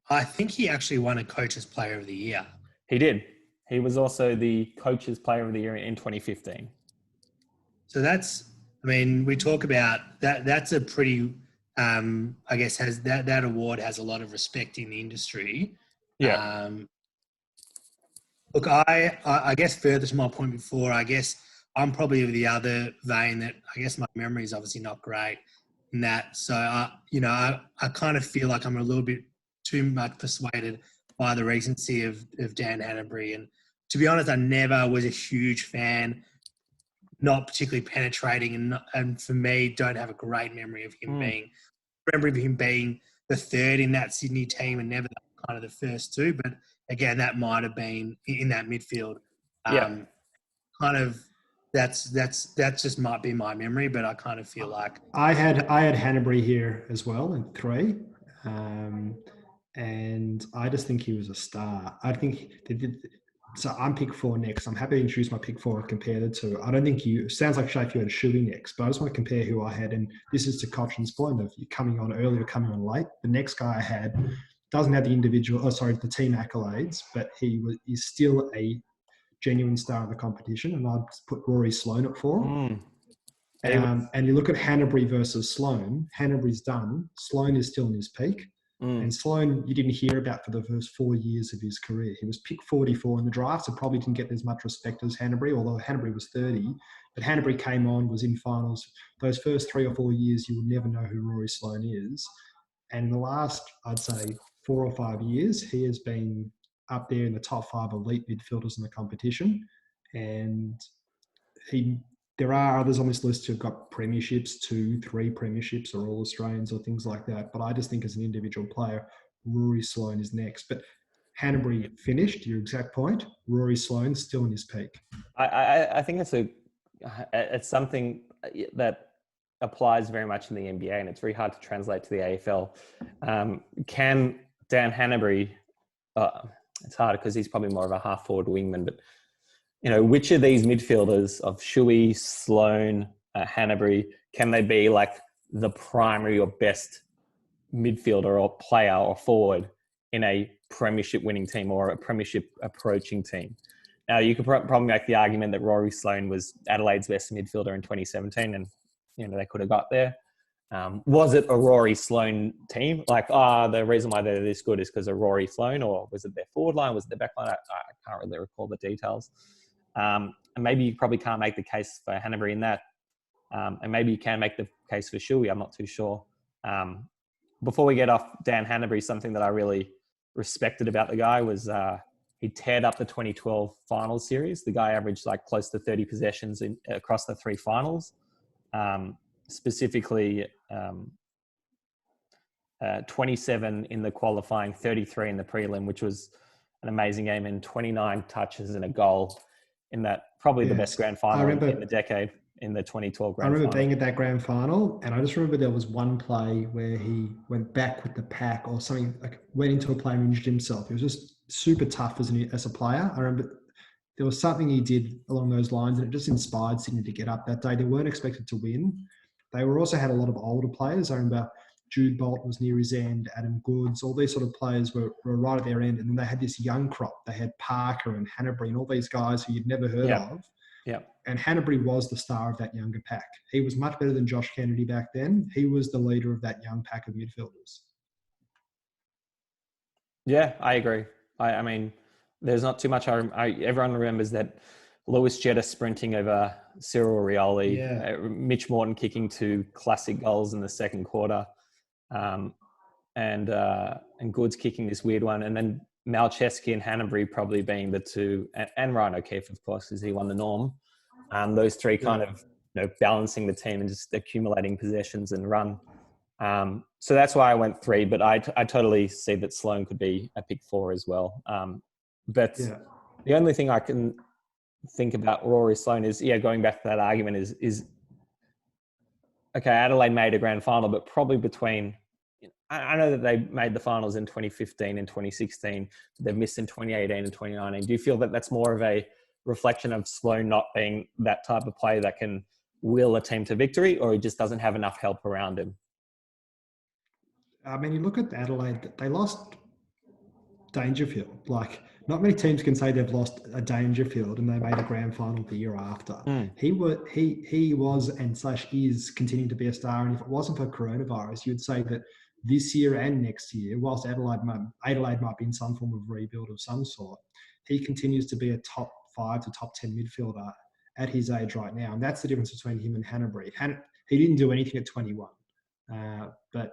I think he actually won a Coach's Player of the Year. He did. He was also the Coach's Player of the Year in 2015. So we talk about that. That's a pretty, I guess, that award has a lot of respect in the industry. Yeah. Look, I guess further to my point before, I guess I'm probably of the other vein that I guess my memory is obviously not great in that. So, I kind of feel like I'm a little bit too much persuaded by the recency of Dan Hanbury. And to be honest, I never was a huge fan, not particularly penetrating, and for me, don't have a great memory of him being the third in that Sydney team and never kind of the first two. But again, that might have been in that midfield. Kind of that's just might be my memory, but I kind of feel like I had Hanbury here as well in 3. And I just think he was a star. I think so. I'm pick 4 next. I'm happy to introduce my pick 4 and compare the two. I don't think sounds like Shafir had Shuey next, but I just want to compare who I had. And this is to Cochin's point of you coming on early or coming on late. The next guy I had doesn't have the the team accolades, but is still a genuine star of the competition. And I'd put Rory Sloane at 4. And you look at Hanbury versus Sloane. Hanbury's done. Sloane is still in his peak. And Sloane, you didn't hear about for the first 4 years of his career. He was picked 44 in the draft, so probably didn't get as much respect as Hanbury, although Hanbury was 30. But Hanbury came on, was in finals. Those first 3 or 4 years, you will never know who Rory Sloane is. And in the last, I'd say, 4 or 5 years, he has been up there in the top 5 elite midfielders in the competition. And there are others on this list who've got premierships, 2, 3 premierships or All-Australians or things like that. But I just think as an individual player, Rory Sloane is next. But Hanbury finished, your exact point. Rory Sloane's still in his peak. I think it's something that applies very much in the NBA, and it's very hard to translate to the AFL. Can Dan Hanbury, it's harder because he's probably more of a half-forward wingman, but which of these midfielders of Shuey, Sloane, Hanbury, can they be like the primary or best midfielder or player or forward in a premiership winning team or a premiership approaching team? Now, you could probably make the argument that Rory Sloane was Adelaide's best midfielder in 2017, and they could have got there. Was it a Rory Sloane team? Like, the reason why they're this good is because of Rory Sloane, or was it their forward line? Was it their back line? I can't really recall the details. And maybe you probably can't make the case for Hanbury in that. And maybe you can make the case for Shuey. I'm not too sure. Before we get off Dan Hanbury, something that I really respected about the guy was he teared up the 2012 finals series. The guy averaged like close to 30 possessions across the 3 finals. Specifically 27 in the qualifying, 33 in the prelim, which was an amazing game, and 29 touches and a goal in that, probably the best grand final in the decade, in the 2012 grand final. I remember being at that grand final, and I just remember there was one play where he went back with the pack or something, like went into a play and injured himself. He was just super tough as a player. I remember there was something he did along those lines, and it just inspired Sydney to get up that day. They weren't expected to win. They also had a lot of older players. I remember Jude Bolt was near his end, Adam Goods, all these sort of players were right at their end. And then they had this young crop. They had Parker and Hanbury and all these guys who you'd never heard of. Yeah. And Hanbury was the star of that younger pack. He was much better than Josh Kennedy back then. He was the leader of that young pack of midfielders. Yeah, I agree. I mean, there's not too much. Everyone remembers that Lewis Jetta sprinting over Cyril Rioli, Mitch Morton kicking 2 classic goals in the second quarter, and Goods kicking this weird one, and then Malcheski and Hanbury probably being the 2, and Ryan O'Keefe, of course, because he won the norm. Those 3 kind of balancing the team and just accumulating possessions and run. So that's why I went 3, but I totally see that Sloane could be a pick 4 as well. But the only thing I can think about Rory Sloane is, going back to that argument is okay, Adelaide made a grand final, but probably between, I know that they made the finals in 2015 and 2016, they've missed in 2018 and 2019. Do you feel that that's more of a reflection of Sloane not being that type of player that can will a team to victory, or he just doesn't have enough help around him? I mean, you look at Adelaide, they lost Dangerfield. Like, not many teams can say they've lost a Dangerfield and they made a grand final the year after. He was and / is continuing to be a star. And if it wasn't for coronavirus, you'd say that this year and next year, whilst Adelaide might be in some form of rebuild of some sort, he continues to be a top 5 to top 10 midfielder at his age right now. And that's the difference between him and Hanbury. He didn't do anything at 21. But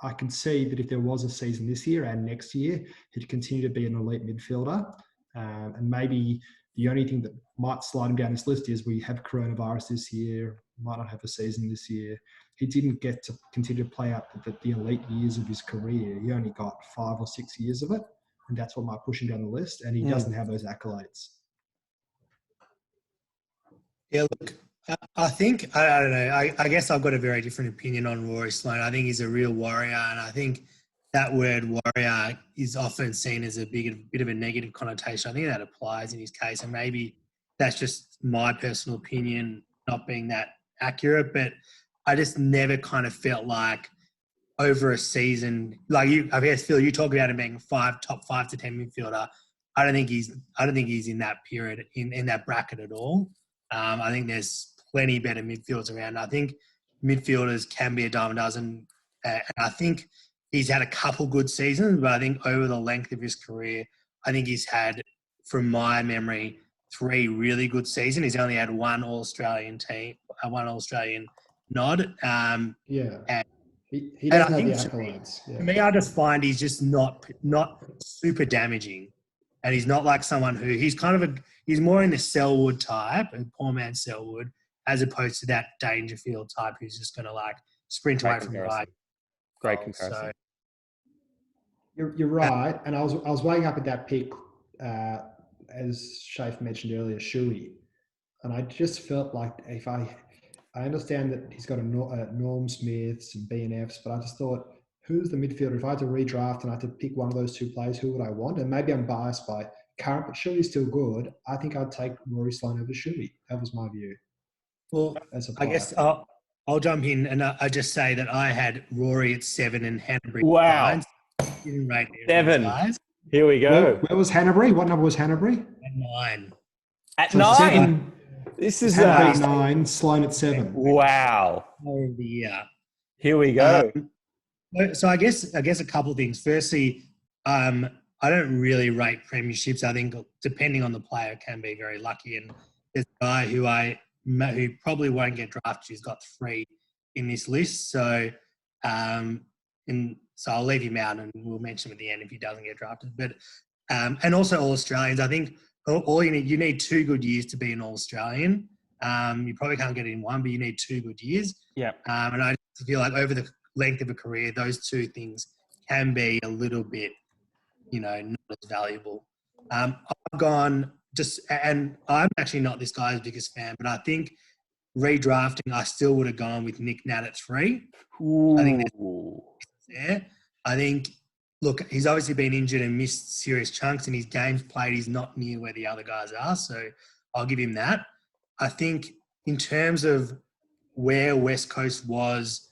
I can see that if there was a season this year and next year, he'd continue to be an elite midfielder. And maybe the only thing that might slide him down this list is we have coronavirus this year, might not have a season this year. He didn't get to continue to play out the elite years of his career. He only got 5 or 6 years of it. And that's what might push him down the list. And he doesn't have those accolades. Yeah, look, I think, I don't know, I guess I've got a very different opinion on Rory Sloane. I think he's a real warrior, and I think that word warrior is often seen as a bit of a negative connotation. I think that applies in his case, and maybe that's just my personal opinion not being that accurate, but I just never kind of felt like over a season, like I guess, Phil, you talk about him being top 5 to 10 midfielder. I don't think he's in that period, in that bracket at all. I think there's plenty better midfielders around. I think midfielders can be a dime a dozen. And I think he's had a couple good seasons, but I think over the length of his career, I think he's had, from my memory, 3 really good seasons. He's only had one All-Australian nod. And he doesn't have the accolades. To me, I just find he's just not super damaging. And he's not like someone who, he's more in the Selwood type, a poor man Selwood, as opposed to that Dangerfield type who's just going to like sprint away from the guy. Great comparison. So, you're right. And I was weighing up at that pick, as Shaf mentioned earlier, Shuey. And I just felt like if I understand that he's got a Norm Smiths and B&Fs, but I just thought, who's the midfielder? If I had to redraft and I had to pick one of those 2 players, who would I want? And maybe I'm biased by current, but Shuey's still good. I think I'd take Rory Sloane over Shuey. That was my view. Well, I guess I'll jump in and I just say that I had Rory at 7 and Hanbury at 9. Didn't rate 7. Here we go. Where was Hanbury? What number was Hanbury? At 9. At 9? 7, this is Hanbury 9, Sloane at 7. Wow. Of the year. Here we go. So I guess a couple of things. Firstly, I don't really rate premierships. I think depending on the player can be very lucky. And there's a guy who probably won't get drafted who's got 3 in this list. So so I'll leave him out and we'll mention him at the end if he doesn't get drafted. But and also all Australians. I think all you need 2 good years to be an All Australian. You probably can't get it in 1, but you need 2 good years. Yeah. And I feel like over the length of a career, those 2 things can be a little bit, not as valuable. I've gone and I'm actually not this guy's biggest fan, but I think redrafting, I still would have gone with Nic Nat at 3. Ooh. I think that's there. I think, look, he's obviously been injured and missed serious chunks, and his games played, he's not near where the other guys are, so I'll give him that. I think in terms of where West Coast was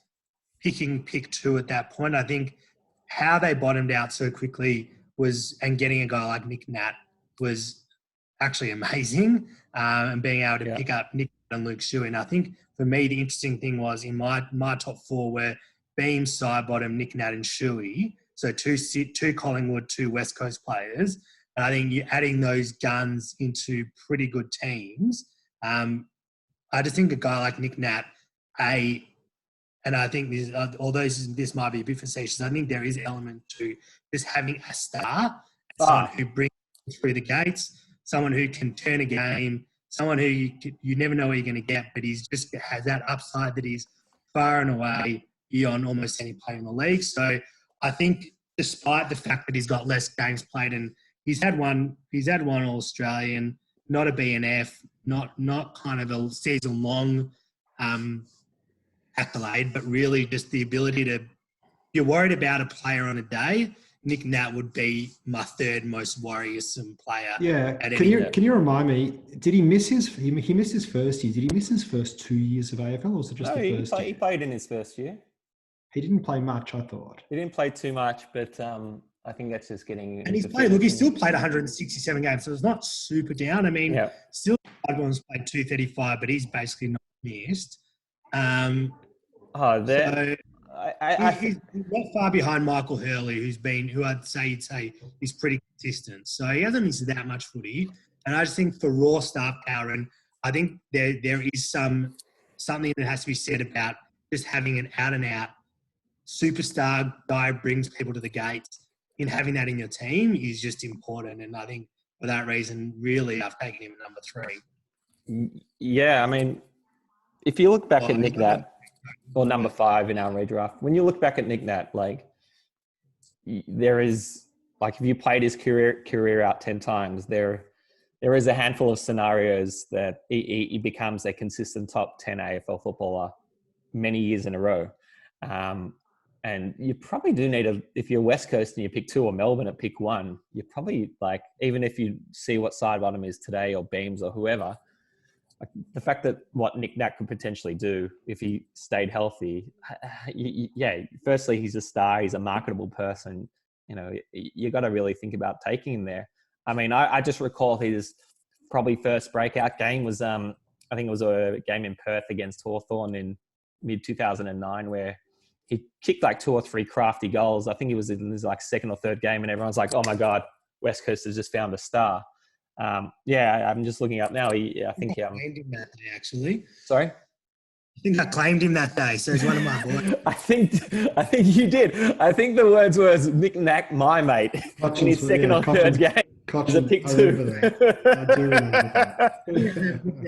picking pick 2 at that point, I think how they bottomed out so quickly and getting a guy like Nic Nat was actually amazing, and being able to pick up Nic and Luke Shuey. And I think for me, the interesting thing was in my top 4 were Beam, Sidebottom, Nic Nat and Shuey. So 2 Collingwood, 2 West Coast players. And I think you're adding those guns into pretty good teams. I just think a guy like Nic Nat, and I think this might be a bit facetious, I think there is an element to just having a star, someone who brings through the gates, someone who can turn a game, someone who you never know what you're going to get, but he's just has that upside that he's far and away beyond almost any player in the league. So I think despite the fact that he's got less games played and he's had one All Australian, not a BNF, not kind of a season long accolade, but really just the ability to. You're worried about a player on a day. Nic Nat would be my 3rd most worrisome player. Yeah. Can you remind me? Did he miss he missed his first year? Did he miss his first 2 years of AFL, or was it just the first year? He played in his first year. He didn't play much, I thought. He didn't play too much, but I think that's just getting. And he still played 167 games, so it's not super down. I mean, still Hawthorn's played 235, but he's basically not missed. He's not far behind Michael Hurley, who I'd say is pretty consistent. So he hasn't missed that much footy. And I just think for raw star power, and I think there is something that has to be said about just having an out-and-out superstar guy who brings people to the gates. In having that in your team is just important. And I think for that reason, really, I've taken him at number 3. Yeah, I mean, if you look back at Nic Nat, or number 5 in our redraft, when you look back at Nic Nat, like there is, like if you played his career out 10 times, there is a handful of scenarios that he becomes a consistent top 10 AFL footballer many years in a row. And you probably do need if you're West Coast and you pick 2 or Melbourne at pick 1, you're probably like, even if you see what Sidebottom is today or Beams or whoever, like the fact that what Nic Nat could potentially do if he stayed healthy, firstly, he's a star, he's a marketable person. You got to really think about taking him there. I mean, I just recall his probably first breakout game was, I think it was a game in Perth against Hawthorn in mid-2009 where he kicked like 2 or 3 crafty goals. I think he was in his like 2nd or 3rd game and everyone's like, oh my God, West Coast has just found a star. I'm just looking up now. I think I claimed him that day, actually. Sorry? I think I claimed him that day, so he's one of my boys. I think you did. I think the words were Nic Nat, my mate, in his 2nd or 3rd game. He's a pick 2. I do remember that.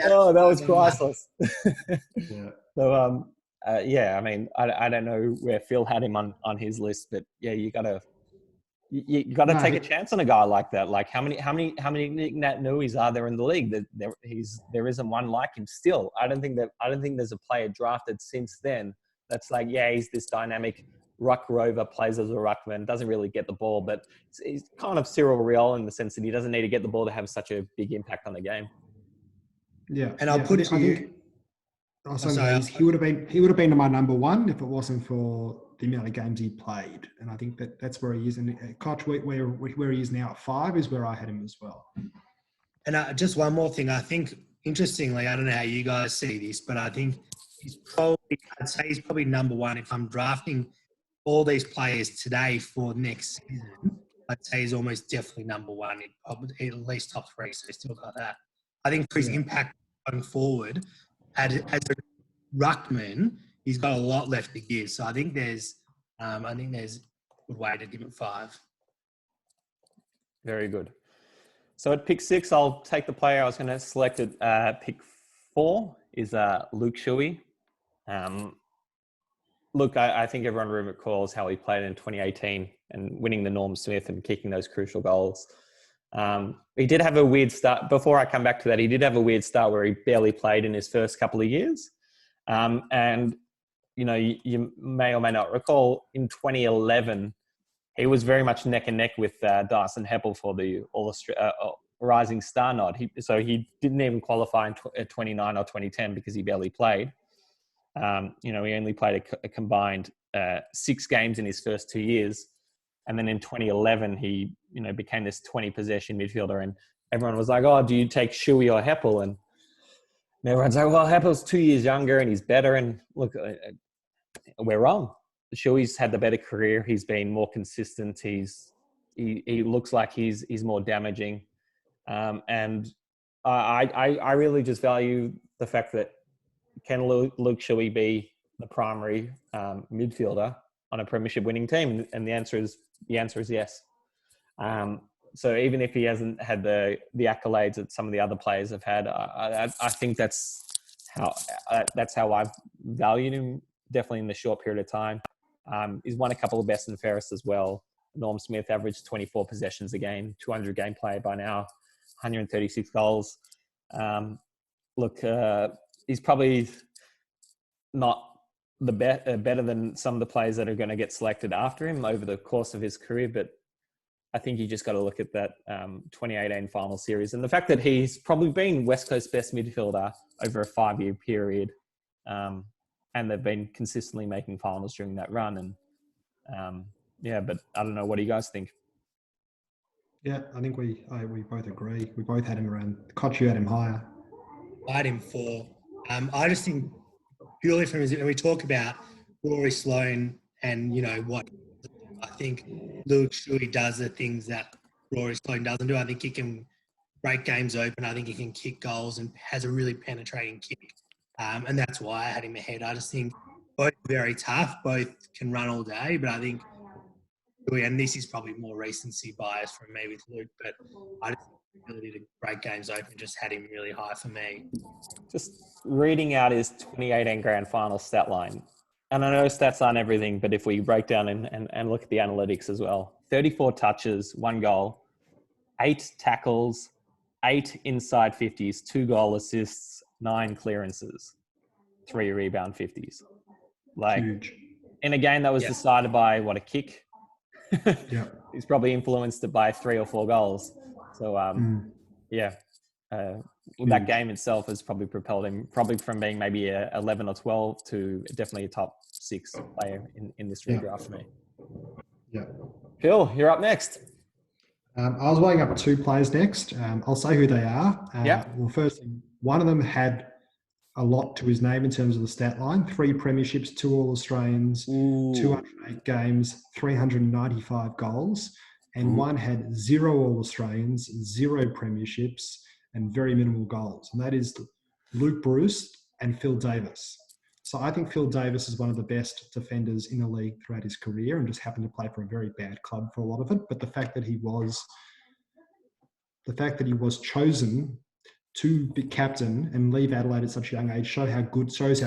Oh, that was priceless. Yeah. So, I mean, I don't know where Phil had him on his list, but yeah, you got to take a chance on a guy like that. Like how many Nic Nat Nuis are there in the league? There isn't one like him still. I don't think there's a player drafted since then that's like, he's this dynamic ruck rover, plays as a ruckman, doesn't really get the ball, but he's kind of Cyril Riol in the sense that he doesn't need to get the ball to have such a big impact on the game. Yeah. And I'll put it to you. He would have been my number 1 if it wasn't for the amount of games he played, and I think that's where he is. And Koch, where he is now at 5 is where I had him as well. And just one more thing, I think interestingly, I don't know how you guys see this, but I think I'd say he's probably number one. If I'm drafting all these players today for next season, I'd say he's almost definitely number one. Probably at least top three, so he's still got that. I think for his impact going forward, as a ruckman, he's got a lot left to give. So I think there's a good way to give him 5. Very good. So at pick 6, I'll take the player I was going to select at pick 4 is Luke Shuey. Look, I think everyone recalls how he played in 2018 and winning the Norm Smith and kicking those crucial goals. He did have a weird start. Before I come back to that, he did have a weird start where he barely played in his first couple of years. And, you know, you may or may not recall in 2011, he was very much neck and neck with Dyson Heppel for the Rising Star nod. So he didn't even qualify in 29 or 2010 because he barely played. You know, he only played a combined 6 games in his first 2 years. And then in 2011, he, you know, became this 20 possession midfielder. And everyone was like, oh, do you take Shuey or Heppel? And everyone's like, well, Heppel's 2 years younger and he's better. And look, we're wrong. Shuey's had the better career. He's been more consistent. He looks like he's more damaging. And I really just value the fact that can Luke Shuey be the primary midfielder on a premiership winning team? And the answer is yes. So even if he hasn't had the accolades that some of the other players have had, I think that's how I've valued him. Definitely in the short period of time. He's won a couple of best and fairest as well. Norm Smith averaged 24 possessions a game, 200 game play by now, 136 goals. He's probably not the better than some of the players that are going to get selected after him over the course of his career, but I think you just got to look at that 2018 final series and the fact that he's probably been West Coast best midfielder over a 5-year period. And they've been consistently making finals during that run. And but I don't know. What do you guys think? Yeah, I think we both agree. We both had him around. Koch, you had him higher. I had him 4. I just think purely from his, when we talk about Rory Sloane and, you know, what I think Luke Shuey does the things that Rory Sloane doesn't do. I think he can break games open. I think he can kick goals and has a really penetrating kick. And that's why I had him ahead. I just think both very tough, both can run all day, but I think, and this is probably more recency bias from me with Luke, but I just think the ability to break games open just had him really high for me. Just reading out his 2018 grand final stat line. And I know stats aren't everything, but if we break down and look at the analytics as well, 34 touches, 1 goal, 8 tackles, 8 inside 50s, 2 goal assists, 9 clearances, 3 rebound 50s. Like huge. In a game that was decided by a kick. Yeah. He's probably influenced it by 3 or 4 goals. So that game itself has probably propelled him probably from being maybe a 11 or 12 to definitely a top 6 player in this redraft for me. Yeah. Phil, you're up next. I was weighing up 2 players next. I'll say who they are. Well, first, one of them had a lot to his name in terms of the stat line. 3 premierships, 2 All-Australians, 208 games, 395 goals. And one had 0 All-Australians, 0 premierships, and very minimal goals. And that is Luke Bruce and Phil Davis. So I think Phil Davis is one of the best defenders in the league throughout his career and just happened to play for a very bad club for a lot of it. But the fact that he was chosen to be captain and leave Adelaide at such a young age shows how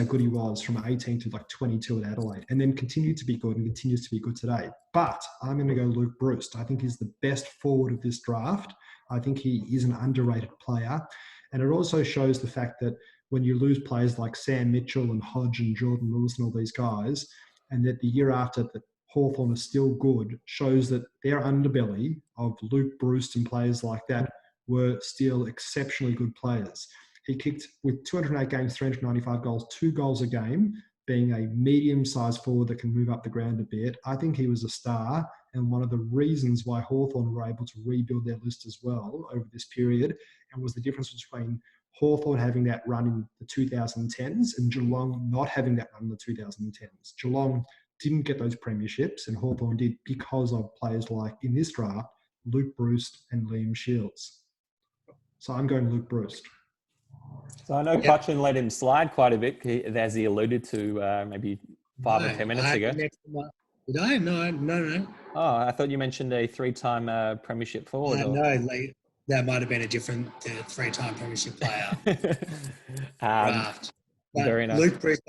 good he was from 18 to 22 at Adelaide, and then continued to be good and continues to be good today. But I'm going to go Luke Bruce. I think he's the best forward of this draft. I think he is an underrated player. And it also shows the fact that when you lose players like Sam Mitchell and Hodge and Jordan Lewis and all these guys, and that the year after that Hawthorn is still good, shows that their underbelly of Luke Bruce and players like that were still exceptionally good players. He kicked with 208 games, 395 goals, 2 goals a game, being a medium-sized forward that can move up the ground a bit. I think he was a star and one of the reasons why Hawthorn were able to rebuild their list as well over this period, and was the difference between Hawthorn having that run in the 2010s and Geelong not having that run in the 2010s. Geelong didn't get those premierships and Hawthorn did because of players like, in this draft, Luke Bruce and Liam Shields. So I'm going Luke Bruce. So I know Kochen let him slide quite a bit, as he alluded to maybe 5 or 10 minutes ago. Did I? No. Oh, I thought you mentioned a 3-time premiership forward. No, that might have been a different 3-time premiership player. Draft. Very nice. Luke Bruce,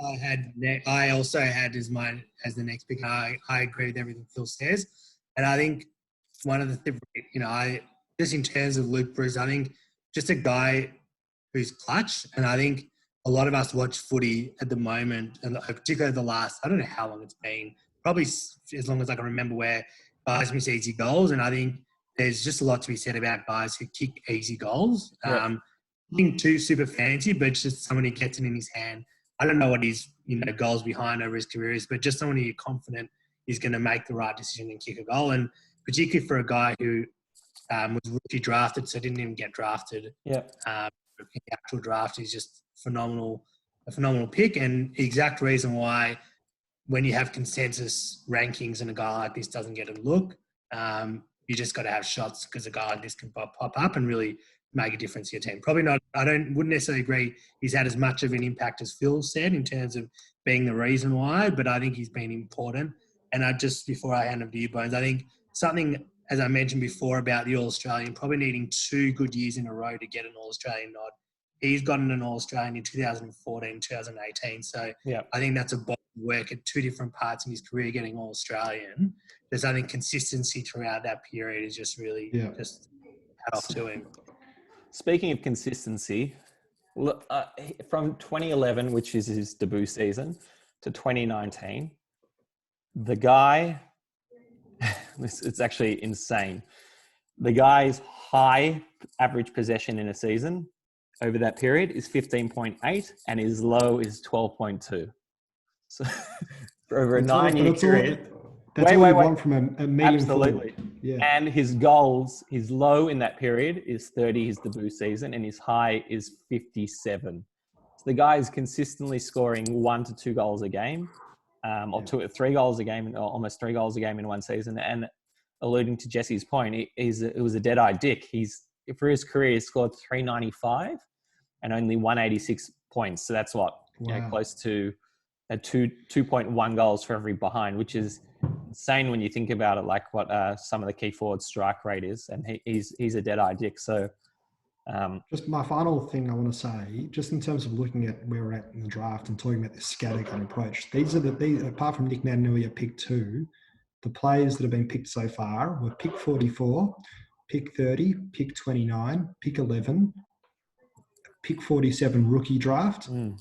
I also had as the next pick. I agree with everything Phil says, and I think one of the just in terms of Luke Bruce, I think just a guy who's clutch, and I think a lot of us watch footy at the moment, and particularly the last, I don't know how long it's been, probably as long as I can remember, where guys miss easy goals, and I think there's just a lot to be said about guys who kick easy goals. Nothing too super fancy, but just someone who gets it in his hand. I don't know what his goals behind over his career is, but just someone who you're confident is going to make the right decision and kick a goal. And particularly for a guy who was rookie drafted, so didn't even get drafted. The actual draft is just a phenomenal pick, and the exact reason why when you have consensus rankings and a guy like this doesn't get a look, you just got to have shots because a guy like this can pop up and really make a difference to your team. Probably not. Wouldn't necessarily agree he's had as much of an impact as Phil said in terms of being the reason why, but I think he's been important. And before I hand over to you, Bones, I think something, as I mentioned before about the All-Australian, probably needing 2 good years in a row to get an All-Australian nod. He's gotten an All-Australian in 2014, 2018. So I think that's a body of work at 2 different parts in his career getting All-Australian. I think consistency throughout that period is just really just hat off to him. Speaking of consistency, from 2011, which is his debut season, to 2019, the guy, it's actually insane. The guy's high average possession in a season over that period is 15.8 and his low is 12.2. So for over a 9-year period. That's all you want from a medium absolutely. Forward. Yeah. And his goals, his low in that period is 30, his debut season, and his high is 57. So the guy is consistently scoring 1 to 2 goals a game, or 2 or 3 goals a game, or almost 3 goals a game in one season. And alluding to Jesse's point, it was a dead-eye dick. For his career, he scored 395 and only 186 points. So that's close to 2.1 goals for every behind, which is insane when you think about it, like what some of the key forward strike rate is, and he's a dead-eye dick. So just my final thing I want to say, just in terms of looking at where we're at in the draft and talking about this scattergun approach, these apart from Nic Nat at pick 2, the players that have been picked so far were pick 44, pick 30, pick 29, pick 11, pick 47 rookie draft, and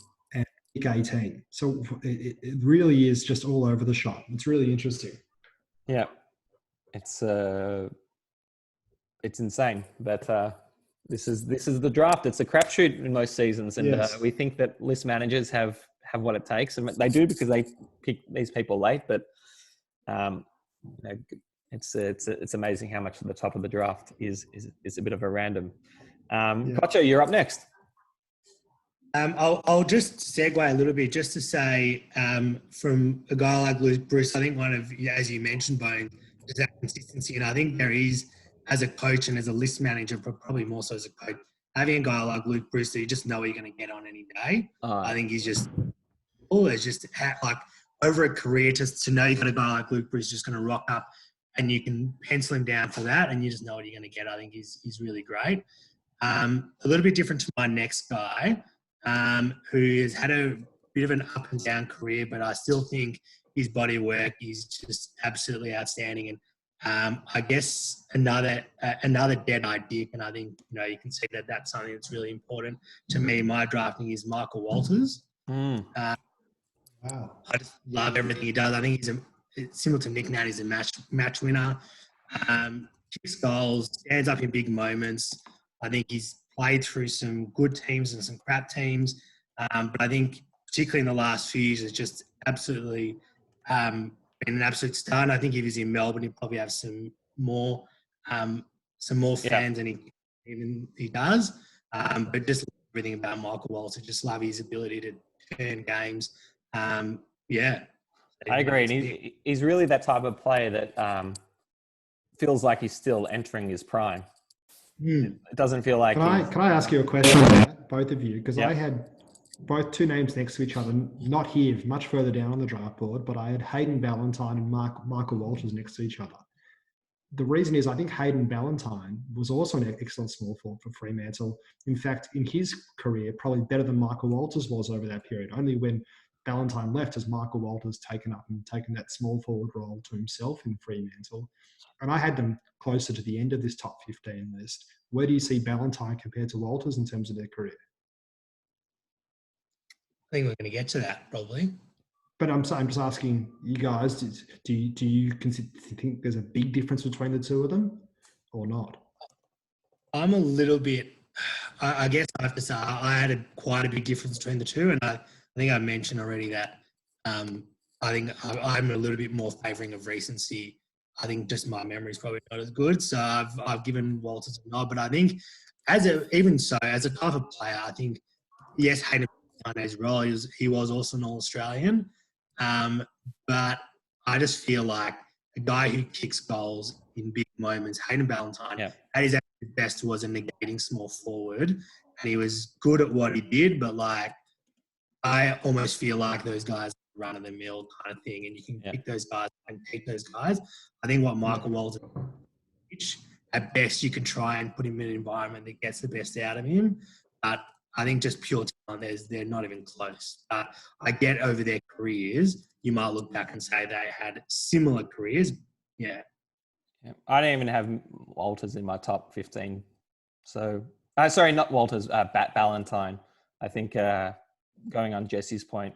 pick 18. So it really is just all over the shop. It's really interesting. Yeah, it's insane. But this is the draft. It's a crapshoot in most seasons, and we think that list managers have what it takes, and they do because they pick these people late. But it's amazing how much of the top of the draft is a bit of a random. Kocho, you're up next. I'll just segue a little bit just to say from a guy like Luke Bruce, I think one of, as you mentioned, Bone, is that consistency. And I think there is, as a coach and as a list manager, but probably more so as a coach, having a guy like Luke Bruce that you just know you're going to get on any day. I think he's just always just like over a career to know you've got a guy like Luke Bruce just going to rock up and you can pencil him down for that and you just know what you're going to get. I think he's really great. A little bit different to my next guy. Who has had a bit of an up and down career, but I still think his body of work is just absolutely outstanding. And I guess another dead-eye dick, and I think you can see that that's something that's really important to me. My drafting is Michael Walters. Wow! I just love everything he does. I think he's similar to Nic Nat. He's a match winner. Kicks goals, stands up in big moments. I think he's played through some good teams and some crap teams. But I think particularly in the last few years, it's just absolutely been an absolute star. And I think if he's in Melbourne, he'll probably have some more fans than he does. But just everything about Michael Walters. Just love his ability to turn games. Yeah. I agree. And he's really that type of player that feels like he's still entering his prime. It doesn't feel like Can I ask you a question about that, both of you? Because Yep. I had both two names next to each other, not here, much further down on the draft board, but I had Hayden Ballantyne and Michael Walters next to each other. The reason is I think Hayden Ballantyne was also an excellent small forward for Fremantle. In fact, in his career, probably better than Michael Walters was over that period. Only when Ballantyne left has Michael Walters taken that small forward role to himself in Fremantle. And I had them closer to the end of this top 15 list. Where do you see Ballantyne compared to Walters in terms of their career? I think we're going to get to that probably. But I'm just asking you guys, do you think there's a big difference between the two of them or not? I'm a little bit, I guess I have to say, I had quite a big difference between the two. And I think I mentioned already that I think I'm a little bit more favouring of recency. I think just my memory is probably not as good. So I've given Walters a nod. But I think as a type of player, I think, yes, Hayden Ballantyne's role, he was also an All-Australian. But I just feel like a guy who kicks goals in big moments, Hayden Ballantyne, at his best was a negating small forward. And he was good at what he did, but like I almost feel like those guys run of the mill kind of thing, and you can pick those guys and take those guys. I think what Michael Walters, at best, you can try and put him in an environment that gets the best out of him. But I think just pure talent, they're not even close. But I get over their careers, you might look back and say they had similar careers. Yeah. I don't even have Walters in my top 15. So, sorry, not Walters, Ballantyne. I think going on Jesse's point,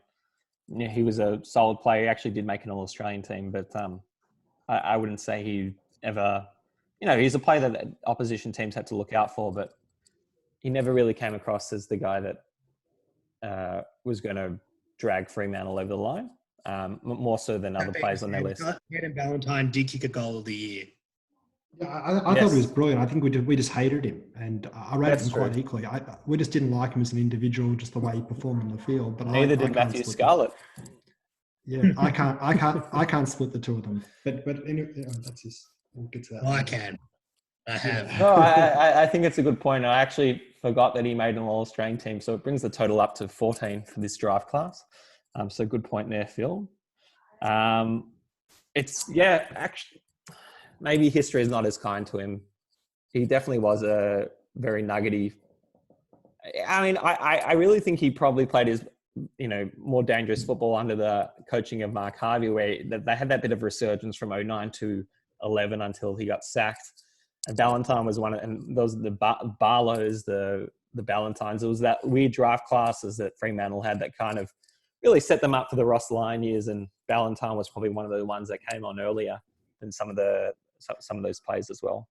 he was a solid player. He actually did make an All-Australian team, but I wouldn't say he ever, he's a player that opposition teams had to look out for, but he never really came across as the guy that was going to drag Fremantle over the line, more so than other players on their list. Hayden Ballantyne did kick a goal of the year. Yeah, I thought he was brilliant. I think we just hated him, and I rated him quite equally. We just didn't like him as an individual, just the way he performed on the field. But neither did Matthew Scarlett. Yeah, I can't split the two of them. But anyway, that's just, we'll get to that. Well, I can. I have. No, I think it's a good point. I actually forgot that he made an All-Australian team, so it brings the total up to 14 for this draft class. So good point there, Phil. Actually, maybe history is not as kind to him. He definitely was a very nuggety. I mean, I really think he probably played his, more dangerous football under the coaching of Mark Harvey, where they had that bit of resurgence from 09 to 11 until he got sacked. And Ballantyne was one of, and those the Barlows, the Ballantynes. It was that weird draft classes that Fremantle had that kind of really set them up for the Ross Lyon years. And Ballantyne was probably one of the ones that came on earlier than some of those players as well.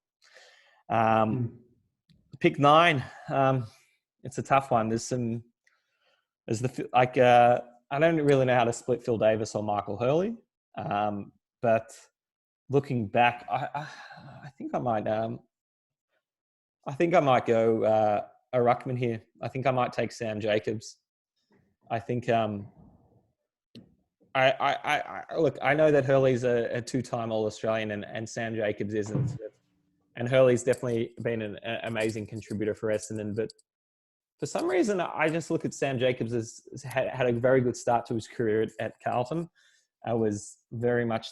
Pick 9. It's a tough one. I don't really know how to split Phil Davis or Michael Hurley, but looking back, I think I might go a ruckman here. I think I might take Sam Jacobs. I think I know that Hurley's a two-time All-Australian and Sam Jacobs isn't. And Hurley's definitely been an amazing contributor for Essendon. But for some reason, I just look at Sam Jacobs as had a very good start to his career at Carlton. I was very much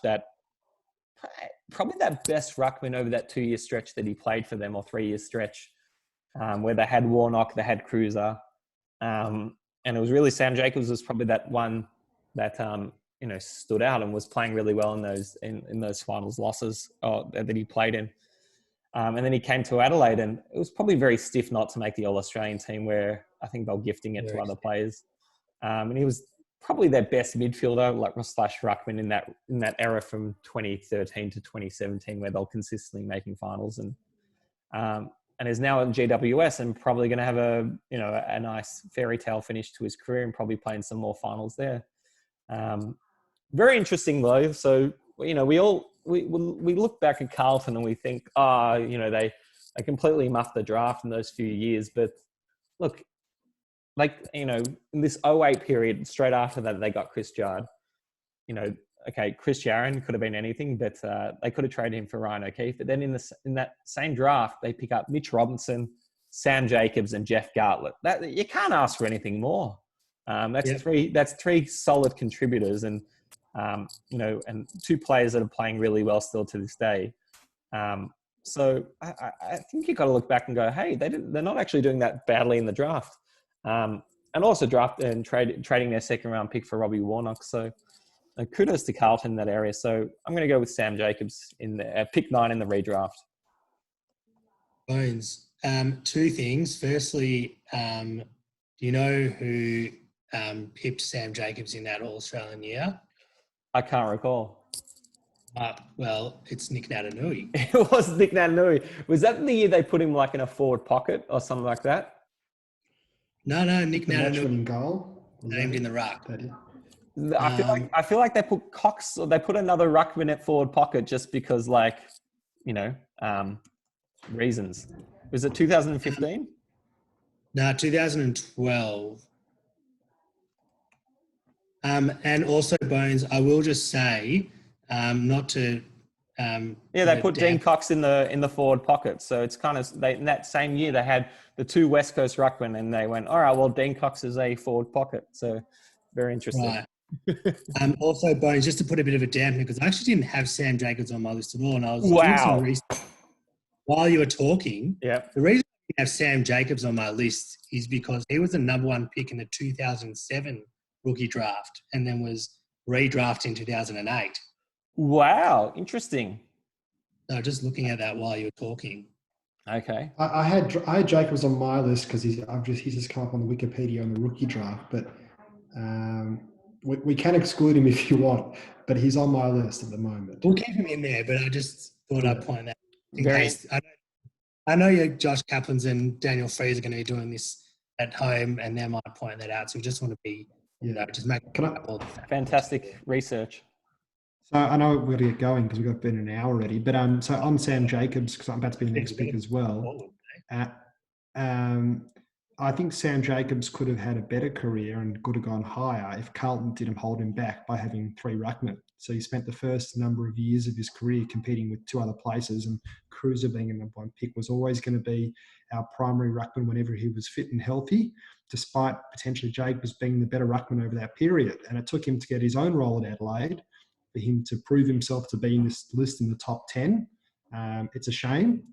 probably that best ruckman over that 2-year stretch that he played for them, or 3-year stretch, where they had Warnock, they had Cruiser. And it was really Sam Jacobs was probably that one that stood out and was playing really well in those finals losses that he played in. And then he came to Adelaide, and it was probably very stiff not to make the All-Australian team, where I think they were gifting it to other players. And he was probably their best midfielder, like slash ruckman in that era from 2013 to 2017, where they're consistently making finals, and is now at GWS and probably going to have a nice fairy tale finish to his career and probably playing some more finals there. Very interesting though. So we look back at Carlton and we think, they completely muffed the draft in those few years. But look, like, you know, in this 08 period, straight after that, they got Chris Judd. You know, okay, Chris Jarron could have been anything, but they could have traded him for Ryan O'Keefe. But then in that same draft, they pick up Mitch Robinson, Sam Jacobs, and Jeff Gartlett. That you can't ask for anything more. That's three solid contributors, and you know, and two players that are playing really well still to this day. So I think you've got to look back and go, hey, they're not actually doing that badly in the draft. And also trading their second round pick for Robbie Warnock. So kudos to Carlton in that area. So I'm going to go with Sam Jacobs in the pick 9 in the redraft. Bones. Two things. Firstly, do you know who pipped Sam Jacobs in that All-Australian year? I can't recall. Well, it's Nic Nat. It was Nic Nat. Was that the year they put him like in a forward pocket or something like that? No, Nic Nat in goal. Named in the ruck. I feel like they put Cox, or they put another ruckman at forward pocket just because, like, you know, reasons. Was it 2015? No, 2012. And also, Bones, I will just say, not to. They put Dean Cox in the forward pocket, so it's kind of in that same year they had the two West Coast ruckmen, and they went, all right, well, Dean Cox is a forward pocket, so very interesting. Right. Also, Bones, just to put a bit of a dampener, because I actually didn't have Sam Jacobs on my list at all, and I was doing some research while you were talking. Yeah. The reason I didn't have Sam Jacobs on my list is because he was the number 1 pick in the 2007 rookie draft, and then was redrafted in 2008. Wow, interesting. So just looking at that while you were talking. Okay. I had Jacobs on my list because he's just come up on the Wikipedia on the rookie draft, but we can exclude him if you want, but he's on my list at the moment. We'll keep him in there, but I just thought I'd point that in case. I know you, Josh Kaplans and Daniel Freeze are going to be doing this at home, and they might point that out. So we just want to be, just make fantastic research. So I know we're going to get going because we've got been an hour already, but so on Sam Jacobs, because I'm about to be the next pick as well. I think Sam Jacobs could have had a better career and could have gone higher if Carlton didn't hold him back by having 3 ruckmen. So he spent the first number of years of his career competing with 2 other places, and Cruiser being a number 1 pick was always going to be our primary ruckman whenever he was fit and healthy, despite potentially Jacobs being the better ruckman over that period. And it took him to get his own role at Adelaide, for him to prove himself to be in this list in the top 10. It's a shame.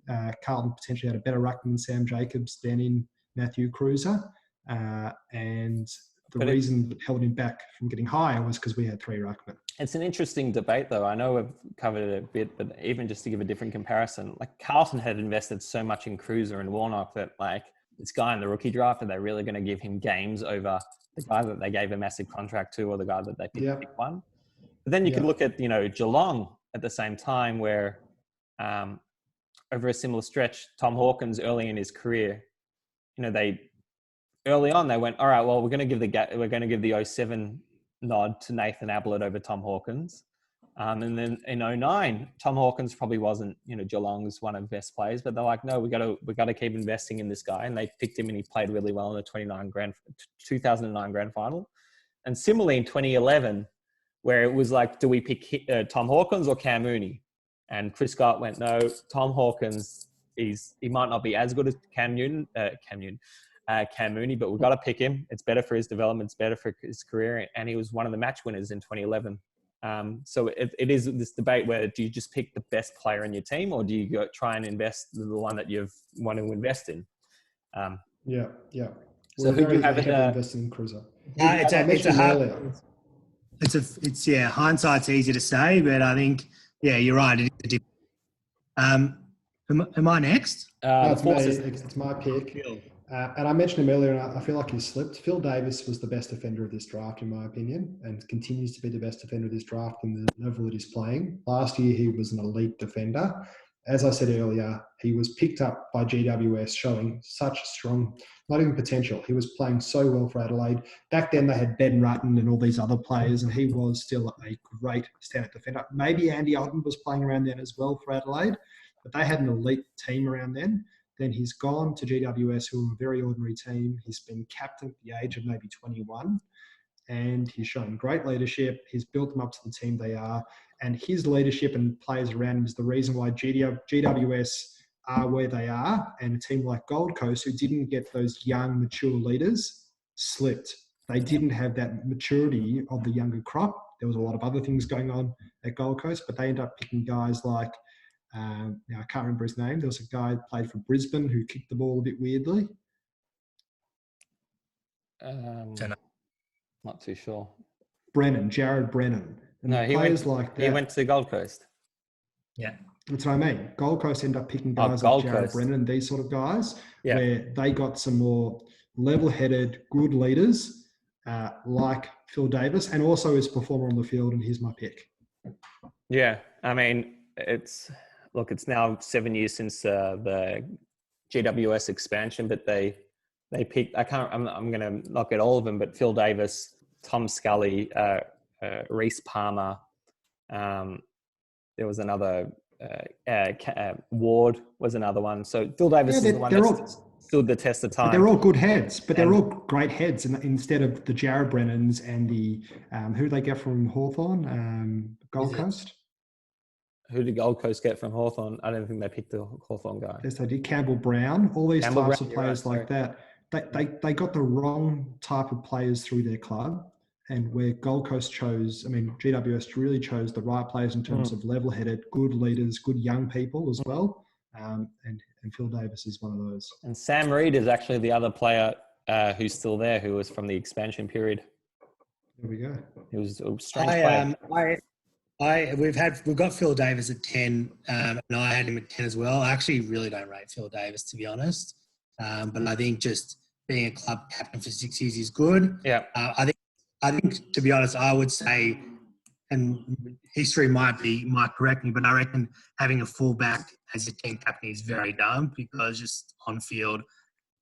Carlton potentially had a better ruckman than Sam Jacobs than in Matthew Cruiser. And the reason that held him back from getting higher was because we had 3 ruckmen. It's an interesting debate, though. I know we've covered it a bit, but even just to give a different comparison, like Carlton had invested so much in Cruiser and Warnock that, like, this guy in the rookie draft, are they really going to give him games over the guy that they gave a massive contract to, or the guy that they picked one? But then you could look at, Geelong at the same time, where over a similar stretch, Tom Hawkins early in his career, early on they went, all right, well, we're going to give the 07 nod to Nathan Ablett over Tom Hawkins. And then in 09, Tom Hawkins probably wasn't, Geelong's one of the best players, but they're like, no, we got to keep investing in this guy. And they picked him, and he played really well in the 2009 grand final. And similarly in 2011, where it was like, do we pick Tom Hawkins or Cam Mooney? And Chris Scott went, no, Tom Hawkins, he might not be as good as Cam Mooney, but we've got to pick him. It's better for his development. It's better for his career. And he was one of the match winners in 2011. So it is this debate where, do you just pick the best player in your team, or do you try and invest the one that you've want to invest in? Yeah. So who do you have invested in Cruiser? It's hindsight's easy to say, but I think, you're right. Am I next? It's my pick. And I mentioned him earlier, and I feel like he slipped. Phil Davis was the best defender of this draft, in my opinion, and continues to be the best defender of this draft in the level that he's playing. Last year, he was an elite defender. As I said earlier, he was picked up by GWS, showing such strong, not even potential. He was playing so well for Adelaide. Back then, they had Ben Rutten and all these other players, and he was still a great stand-up defender. Maybe Andy Alton was playing around then as well for Adelaide, but they had an elite team around then. Then he's gone to GWS, who are a very ordinary team. He's been captain at the age of maybe 21, and he's shown great leadership. He's built them up to the team they are, and his leadership and players around him is the reason why GWS are where they are. And a team like Gold Coast, who didn't get those young, mature leaders, slipped. They didn't have that maturity of the younger crop. There was a lot of other things going on at Gold Coast, but they ended up picking guys like, now I can't remember his name. There was a guy who played for Brisbane who kicked the ball a bit weirdly. Not too sure. Jared Brennan. And no, he went to Gold Coast. Yeah. That's what I mean. Gold Coast end up picking guys like Jared Brennan and these sort of guys, where they got some more level-headed, good leaders like Phil Davis, and also his performer on the field, and here's my pick. Yeah, I mean, it's now 7 years since the GWS expansion, but they picked, I'm going to not get all of them, but Phil Davis, Tom Scully, Reece Palmer, there was another, Ward was another one. So Phil Davis is the one that stood the test of time. They're all good heads, but they're all great heads. And instead of the Jared Brennans and the, who they get from Hawthorn, Gold Coast? Who did Gold Coast get from Hawthorn? I don't think they picked the Hawthorn guy. Yes, they did. Campbell Brown, all these types of players like that. They got the wrong type of players through their club, and where Gold Coast chose, GWS really chose the right players in terms of level-headed, good leaders, good young people as well. And Phil Davis is one of those. And Sam Reid is actually the other player who's still there, who was from the expansion period. There we go. He was a strange player. We've got Phil Davis at 10, and I had him at 10 as well. I actually really don't rate Phil Davis, to be honest. But I think just being a club captain for 6 years is good. Yeah. I think, to be honest, I would say, and history might correct me, but I reckon having a fullback as your team captain is very dumb, because just on field,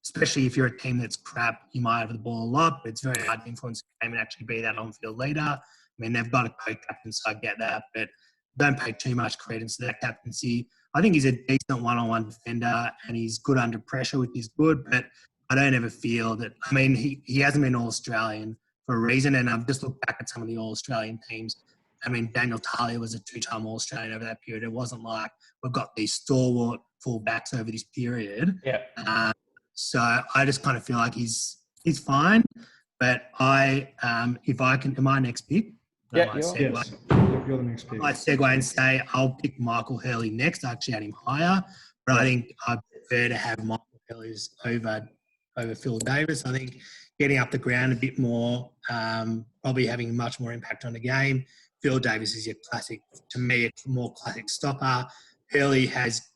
especially if you're a team that's crap, you might have the ball a lot, but it's very hard to influence the game and actually be that on-field leader. I mean, they've got a co-captain, so I get that, but don't pay too much credence to that captaincy. I think he's a decent one-on-one defender, and he's good under pressure, which is good, but I don't ever feel that, he hasn't been All-Australian for a reason, and I've just looked back at some of the All-Australian teams. Daniel Talia was a 2-time All-Australian over that period. It wasn't like we've got these stalwart fullbacks over this period. Yeah. So I just kind of feel like he's fine, but if I can, my next pick, you're the next pick. I might segue and say I'll pick Michael Hurley next. I actually had him higher, but I think I prefer to have Michael Hurley over Phil Davis. I think getting up the ground a bit more, probably having much more impact on the game. Phil Davis is your classic, to me, a more classic stopper. Hurley has,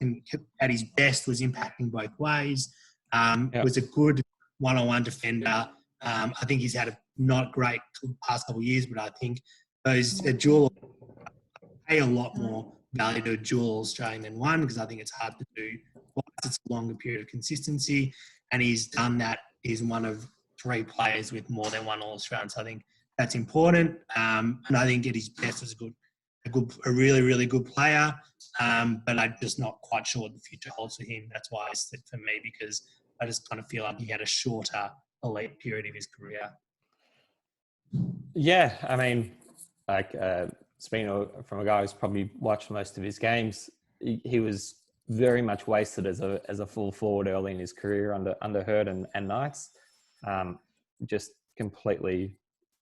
at his best, was impacting both ways. Was a good one-on-one defender. I think he's had a not great past couple of years, but I think those pay a lot more value to a dual Australian than one, because I think it's hard to do once it's a longer period of consistency, and he's done that. He's one of 3 players with more than one All-Australian, so I think that's important. And I think at his best is a really, really good player, but I'm just not quite sure what the future holds for him. That's why I said for me, because I just kind of feel like he had a shorter elite period of his career. Yeah, speaking from a guy who's probably watched most of his games, he was very much wasted as a full forward early in his career under Hurd and Knights. Just completely,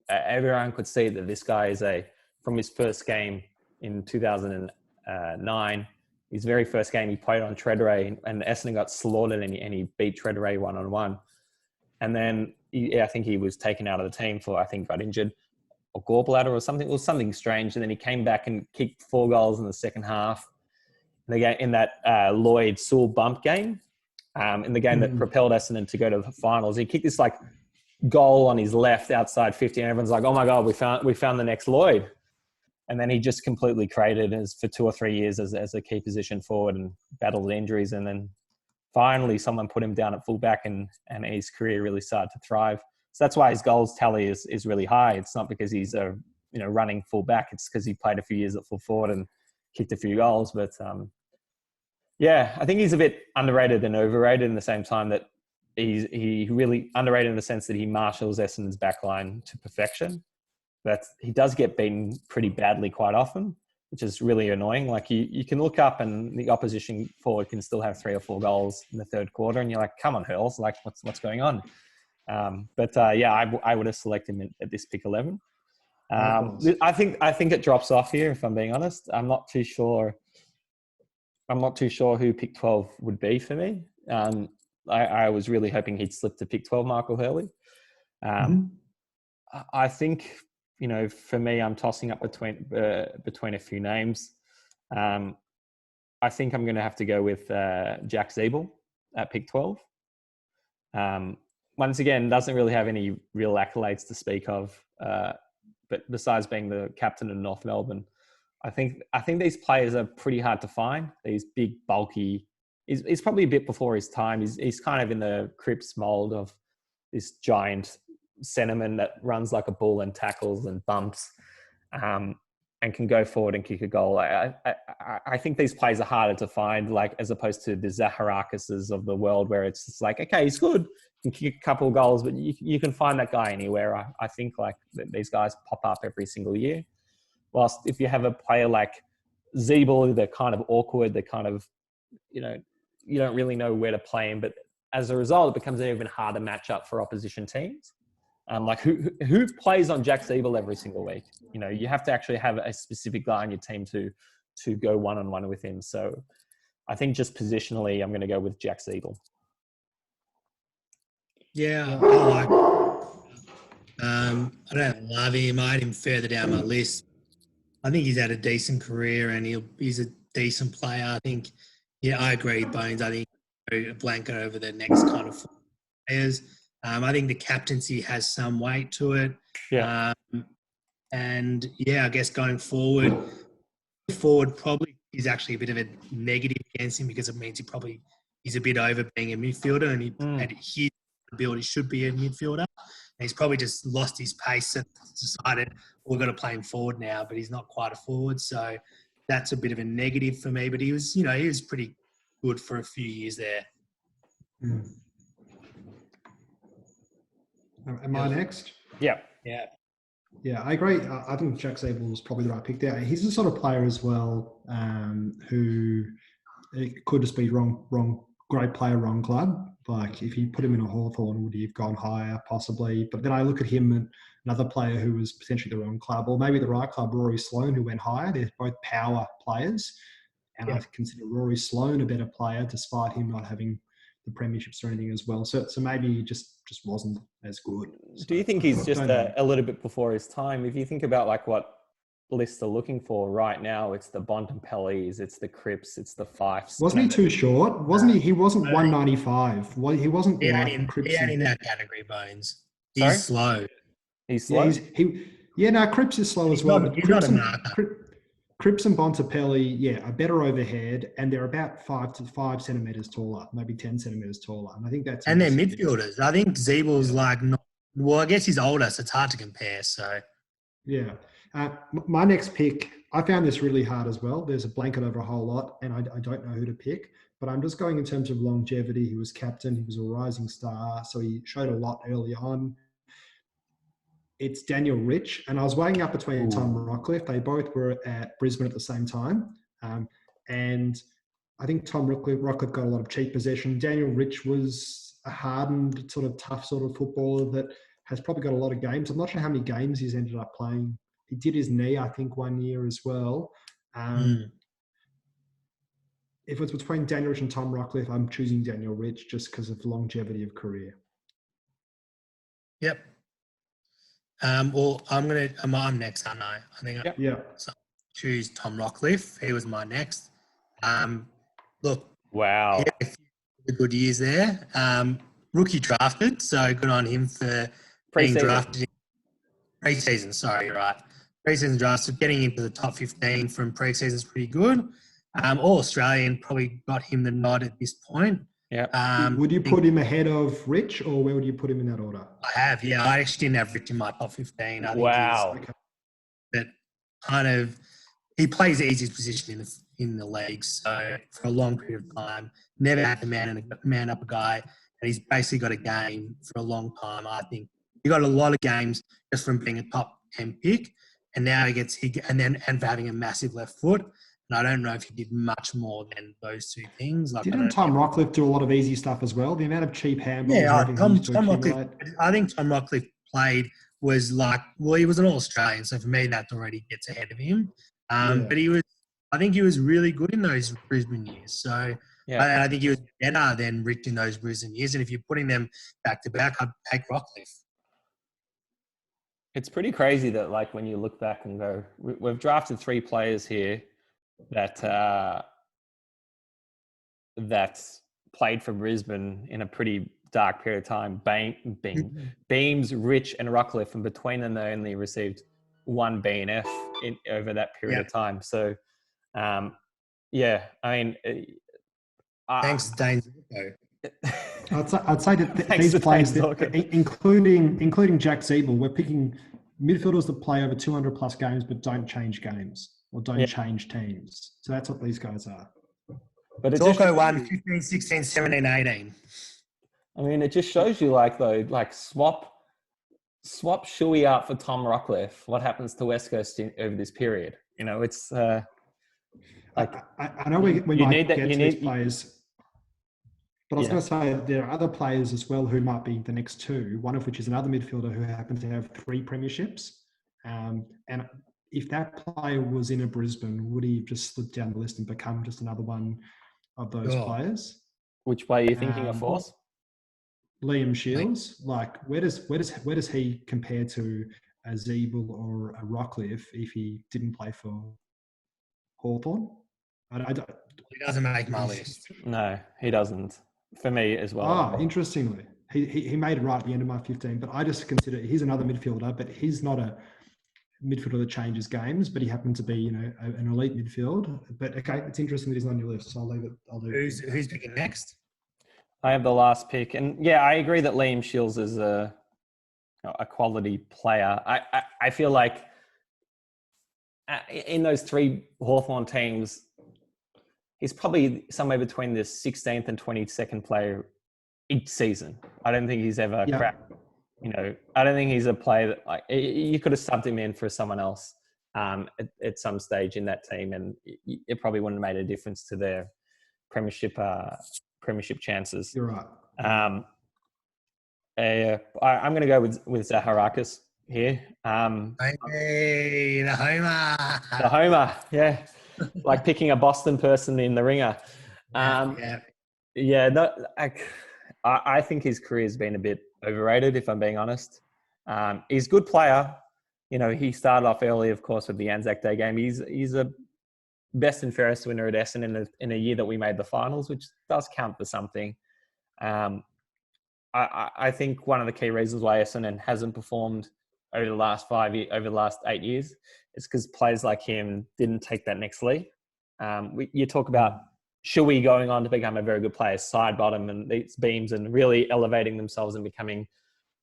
everyone could see that this guy is from his first game in 2009, his very first game he played on Treadray, and Essendon got slaughtered, and he beat Treadray 1-on-1. And then I think he was taken out of the team got injured or gallbladder or something. It was something strange. And then he came back and kicked 4 goals in the second half. In that Lloyd Sewell bump game, in the game that propelled Essendon to go to the finals, he kicked this goal on his left outside 50, and everyone's like, "Oh my God, we found the next Lloyd." And then he just completely cratered for 2 or 3 years as a key position forward and battled injuries. And then finally someone put him down at fullback, and his career really started to thrive. So that's why his goals tally is really high. It's not because he's a running fullback. It's because he played a few years at full forward and kicked a few goals. But Yeah, I think he's a bit underrated and overrated in the same time that he really underrated in the sense that he marshals Essendon's backline to perfection. But he does get beaten pretty badly quite often, which is really annoying. Like you can look up and the opposition forward can still have 3 or 4 goals in the third quarter, and you're like, come on, Hurls, like what's going on? I would have selected him at this pick 11. I think it drops off here, if I'm being honest. I'm not too sure who pick 12 would be for me. I was really hoping he'd slip to pick 12, Michael Hurley. I think, for me, I'm tossing up between a few names. I think I'm going to have to go with Jack Zeeble at pick 12. Once again, doesn't really have any real accolades to speak of, but besides being the captain of North Melbourne, I think these players are pretty hard to find. These big, bulky. He's probably a bit before his time. He's kind of in the Cripps mold of this giant centreman that runs like a bull and tackles and bumps, and can go forward and kick a goal. I think these players are harder to find, like as opposed to the Zaharakises of the world, where it's just like, okay, he's good, he can kick a couple of goals, but you can find that guy anywhere. I think like these guys pop up every single year. Whilst if you have a player like Zeeble, they're kind of awkward, they're kind of, you don't really know where to play him. But as a result, it becomes an even harder matchup for opposition teams. Like who plays on Jack Zeeble every single week? You have to actually have a specific guy on your team to go one-on-one with him. So I think just positionally, I'm going to go with Jack Zeeble. Yeah, I like I don't love him. I had him further down my list. I think he's had a decent career and he's a decent player. I think, I agree, Bones. I think a blanket over the next kind of 4 players. I think the captaincy has some weight to it. Yeah. I guess going forward probably is actually a bit of a negative against him because it means he's a bit over being a midfielder and his ability should be a midfielder. And he's probably just lost his pace and decided we've got to play him forward now, but he's not quite a forward. So that's a bit of a negative for me. But he was pretty good for a few years there. Am I next? Yeah. Yeah, I agree. I think Jack Zeeble was probably the right pick there. He's the sort of player as well who it could just be wrong, great player, wrong club. Like if you put him in a Hawthorn, would he have gone higher? Possibly. But then I look at him and another player who was potentially the wrong club, or maybe the right club, Rory Sloane, who went higher. They're both power players. And I consider Rory Sloane a better player despite him not having the premierships or anything as well. So maybe he just wasn't as good. So, do you think he's just a little bit before his time? If you think about like what lists are looking for right now, it's the Bontempellis, it's the Cripps, it's the Fifes. Wasn't he too short? Wasn't he? He wasn't 195. He wasn't like Cripps. He had in that category, Bones. He's Sorry? slow. He's slow? Cripps is slow as well. Cripps and Bontempelli, are better overhead, and they're about 5 centimeters taller, maybe 10 centimeters taller. And I think that's... And they're midfielders. I think Zeebel's I guess he's older, so it's hard to compare, so... Yeah. My next pick, I found this really hard as well. There's a blanket over a whole lot, and I don't know who to pick, but I'm just going in terms of longevity. He was captain. He was a rising star, so he showed a lot early on. It's Daniel Rich, and I was weighing up between Tom Rockcliffe. They both were at Brisbane at the same time, and I think Tom Rockcliffe got a lot of cheap possession. Daniel Rich was a hardened, sort of tough sort of footballer that has probably got a lot of games. I'm not sure how many games he's ended up playing. He did his knee, I think, 1 year as well. If it's between Daniel Rich and Tom Rockcliffe, I'm choosing Daniel Rich just because of longevity of career. Yep. I'm next, aren't I? I think so choose Tom Rockcliffe. He was my next. Look. Wow. Yeah, the good years there. Rookie drafted, so good on him for being drafted. Pre-season, sorry, you're right. Pre-season draft, so getting into the top 15 from pre-season is pretty good. All Australian probably got him the nod at this point. Yeah. Would you put him ahead of Rich, or where would you put him in that order? I have, yeah. I actually didn't have Rich in my top 15. I think wow. But kind of he plays the easiest position in the league. So for a long period of time, never had to man up a guy, and he's basically got a game for a long time. I think he got a lot of games just from being a top 10 pick, and now and for having a massive left foot. And I don't know if he did much more than those two things. Like, Didn't Tom Rockcliffe do a lot of easy stuff as well? The amount of cheap handballs. Yeah, Tom accumulate. Rockcliffe. I think Tom Rockcliffe was like, well, he was an All-Australian, so for me that already gets ahead of him. But I think he was really good in those Brisbane years. So I think he was better than Rich in those Brisbane years. And if you're putting them back to back, I'd take Rockcliffe. It's pretty crazy that, like, when you look back and go, we've drafted 3 players here that played for Brisbane in a pretty dark period of time. Beams, Rich, and Rockcliffe, and between them they only received 1 BNF over that period of time. So, I mean, thanks, Dane. I'd say that these players, including Jack Zeeble, we're picking midfielders that play over 200 plus games but don't change games or don't change teams. So that's what these guys are. But Torko won 15, 16, 17, 18. I mean, it just shows you, like, though, like, swap Shuey out for Tom Rockcliffe. What happens to West Coast over this period? You know, it's like, I know we might get to these players. But I was going to say there are other players as well who might be the next 2, one of which is another midfielder who happens to have 3 premierships. And if that player was in a Brisbane, would he just slip down the list and become just another one of those players? Which way are you thinking of, Force? Liam Shields. Like, where does he compare to a Zeeble or a Rockcliffe if he didn't play for Hawthorn? He doesn't make my list. No, he doesn't. For me as well. Interestingly, he made it right at the end of my 15, but I just consider he's another midfielder, but he's not a midfielder that changes games, but he happened to be, you know, an elite midfield. But okay, it's interesting that he's on your list, so I'll leave it. Who's picking next? I have the last pick, and I agree that Liam Shields is a quality player. I feel like in those 3 Hawthorn teams, he's probably somewhere between the 16th and 22nd player each season. I don't think he's ever cracked. You know, I don't think he's a player that, like, you could have subbed him in for someone else at some stage in that team, and it probably wouldn't have made a difference to their premiership chances. You're right. I'm going to go with Zaharakis here. Hey, the homer. The homer, yeah. Like picking a Boston person in the ringer. I think his career's been a bit overrated, if I'm being honest. He's a good player. You know, he started off early, of course, with the Anzac Day game. He's a best and fairest winner at Essendon in a year that we made the finals, which does count for something. I think one of the key reasons why Essendon hasn't performed over the last 8 years is because players like him didn't take that next leap. You talk about Shuey going on to become a very good player, side bottom and these beams, and really elevating themselves and becoming,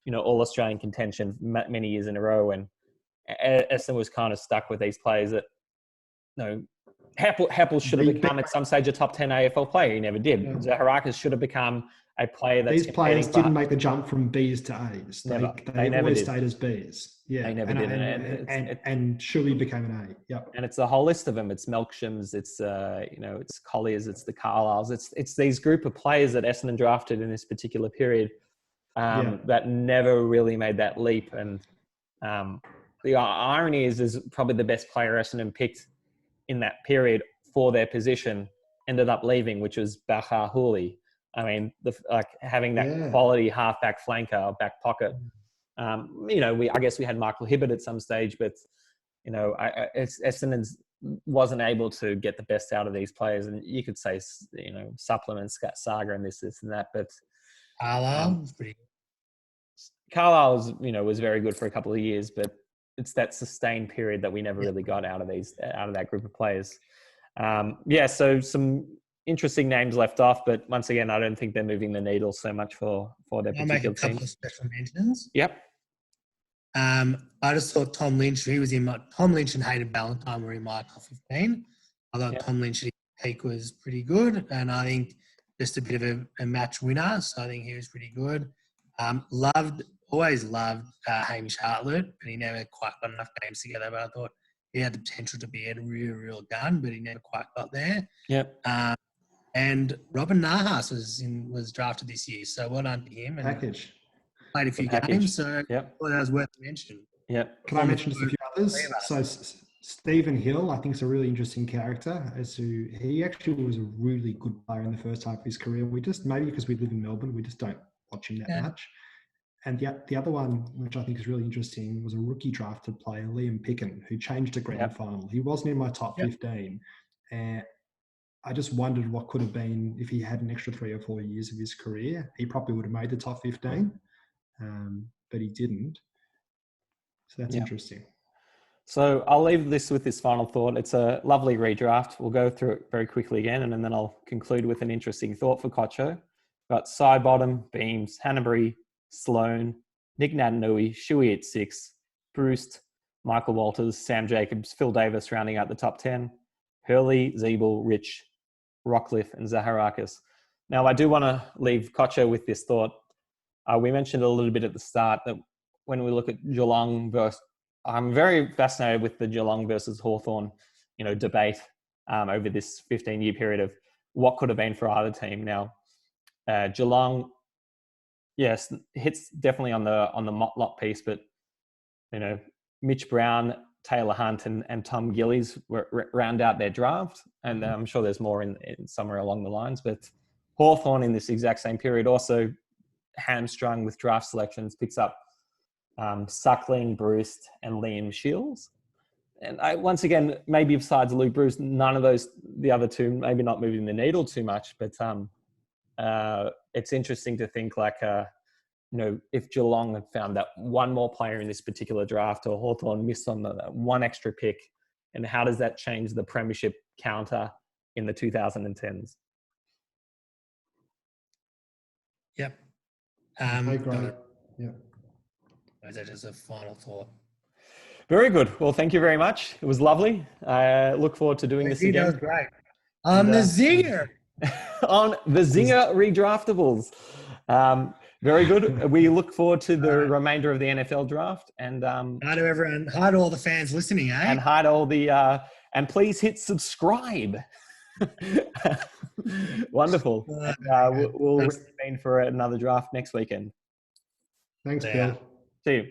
you know, all Australian contention many years in a row. And Essendon was kind of stuck with these players that, you know, Heppel should have become at some stage a top 10 AFL player. He never did. Yeah. Zaharakis should have become a player that's... These players didn't make the jump from Bs to As. They never always stayed as Bs. Yeah, they never did. And Shuey became an A. Yep. And it's the whole list of them. It's Melkshams, it's it's Colliers, it's the Carlisles. It's these group of players that Essendon drafted in this particular period that never really made that leap. And the irony is probably the best player Essendon picked in that period for their position ended up leaving, which was Bahar Houli. I mean, having that quality halfback flanker or back pocket. I guess we had Michael Hibbert at some stage, but Essendon wasn't able to get the best out of these players. And you could say, supplements, Saga and this and that, but Carlisle was pretty good. Carlisle was very good for a couple of years, but it's that sustained period that we never really got out of that group of players. So some interesting names left off, but once again, I don't think they're moving the needle so much for their particular team. I'll make a couple of special mentions. Yep. I just thought Tom Lynch, Tom Lynch and Hayden Ballantyne were in my top 15. I thought Tom Lynch at his peak was pretty good, and I think just a bit of a match winner, so I think he was pretty good. Always loved Hamish Hartlett, but he never quite got enough games together, but I thought he had the potential to be a real gun, but he never quite got there. Yep. And Robin Nahas was drafted this year, so well done to him. And Package. played a few games, so I thought that was worth mentioning. Yep. Can I mention just a few others? So Stephen Hill, I think, is a really interesting character. He actually was a really good player in the first half of his career. We just, maybe because we live in Melbourne, we just don't watch him that much. And the other one, which I think is really interesting, was a rookie drafted player, Liam Picken, who changed a grand final. He wasn't in my top 15. And I just wondered what could have been if he had an extra 3 or 4 years of his career. He probably would have made the top 15, but he didn't. So that's interesting. So I'll leave this with this final thought. It's a lovely redraft. We'll go through it very quickly again, and then I'll conclude with an interesting thought for Kocho. Got Sidebottom, Beams, Hanbury, Sloan, Nic Nat, Shuey at 6, Bruce, Michael Walters, Sam Jacobs, Phil Davis rounding out the top 10, Hurley, Zeeble, Rich, Rockcliffe, and Zaharakis. Now, I do want to leave Kocho with this thought. We mentioned a little bit at the start that when we look at Geelong I'm very fascinated with the Geelong versus Hawthorn, debate over this 15-year period of what could have been for either team. Now, Geelong, yes, hits definitely on the Motlop piece, but Mitch Brown, Taylor Hunt, and Tom Gillies round out their draft, and I'm sure there's more in somewhere along the lines. But Hawthorn in this exact same period also hamstrung with draft selections, picks up Suckling, Bruce, and Liam Shields. And once again, maybe besides Luke Bruce, none of the other two, maybe not moving the needle too much, but it's interesting to think if Geelong had found that one more player in this particular draft, or Hawthorn missed on the one extra pick, and how does that change the premiership counter in the 2010s? Yep. Great. Yeah. That is a final thought. Very good. Well, thank you very much. It was lovely. I look forward to doing this again. That was great. On the Zinger. On the Zinger Redraftables. Very good. We look forward to the remainder of the NFL draft. And hi to everyone. Hi to all the fans listening, eh? And hi to all the and please hit subscribe. Wonderful. We'll reconvene for another draft next weekend. Thanks, Bill. See you.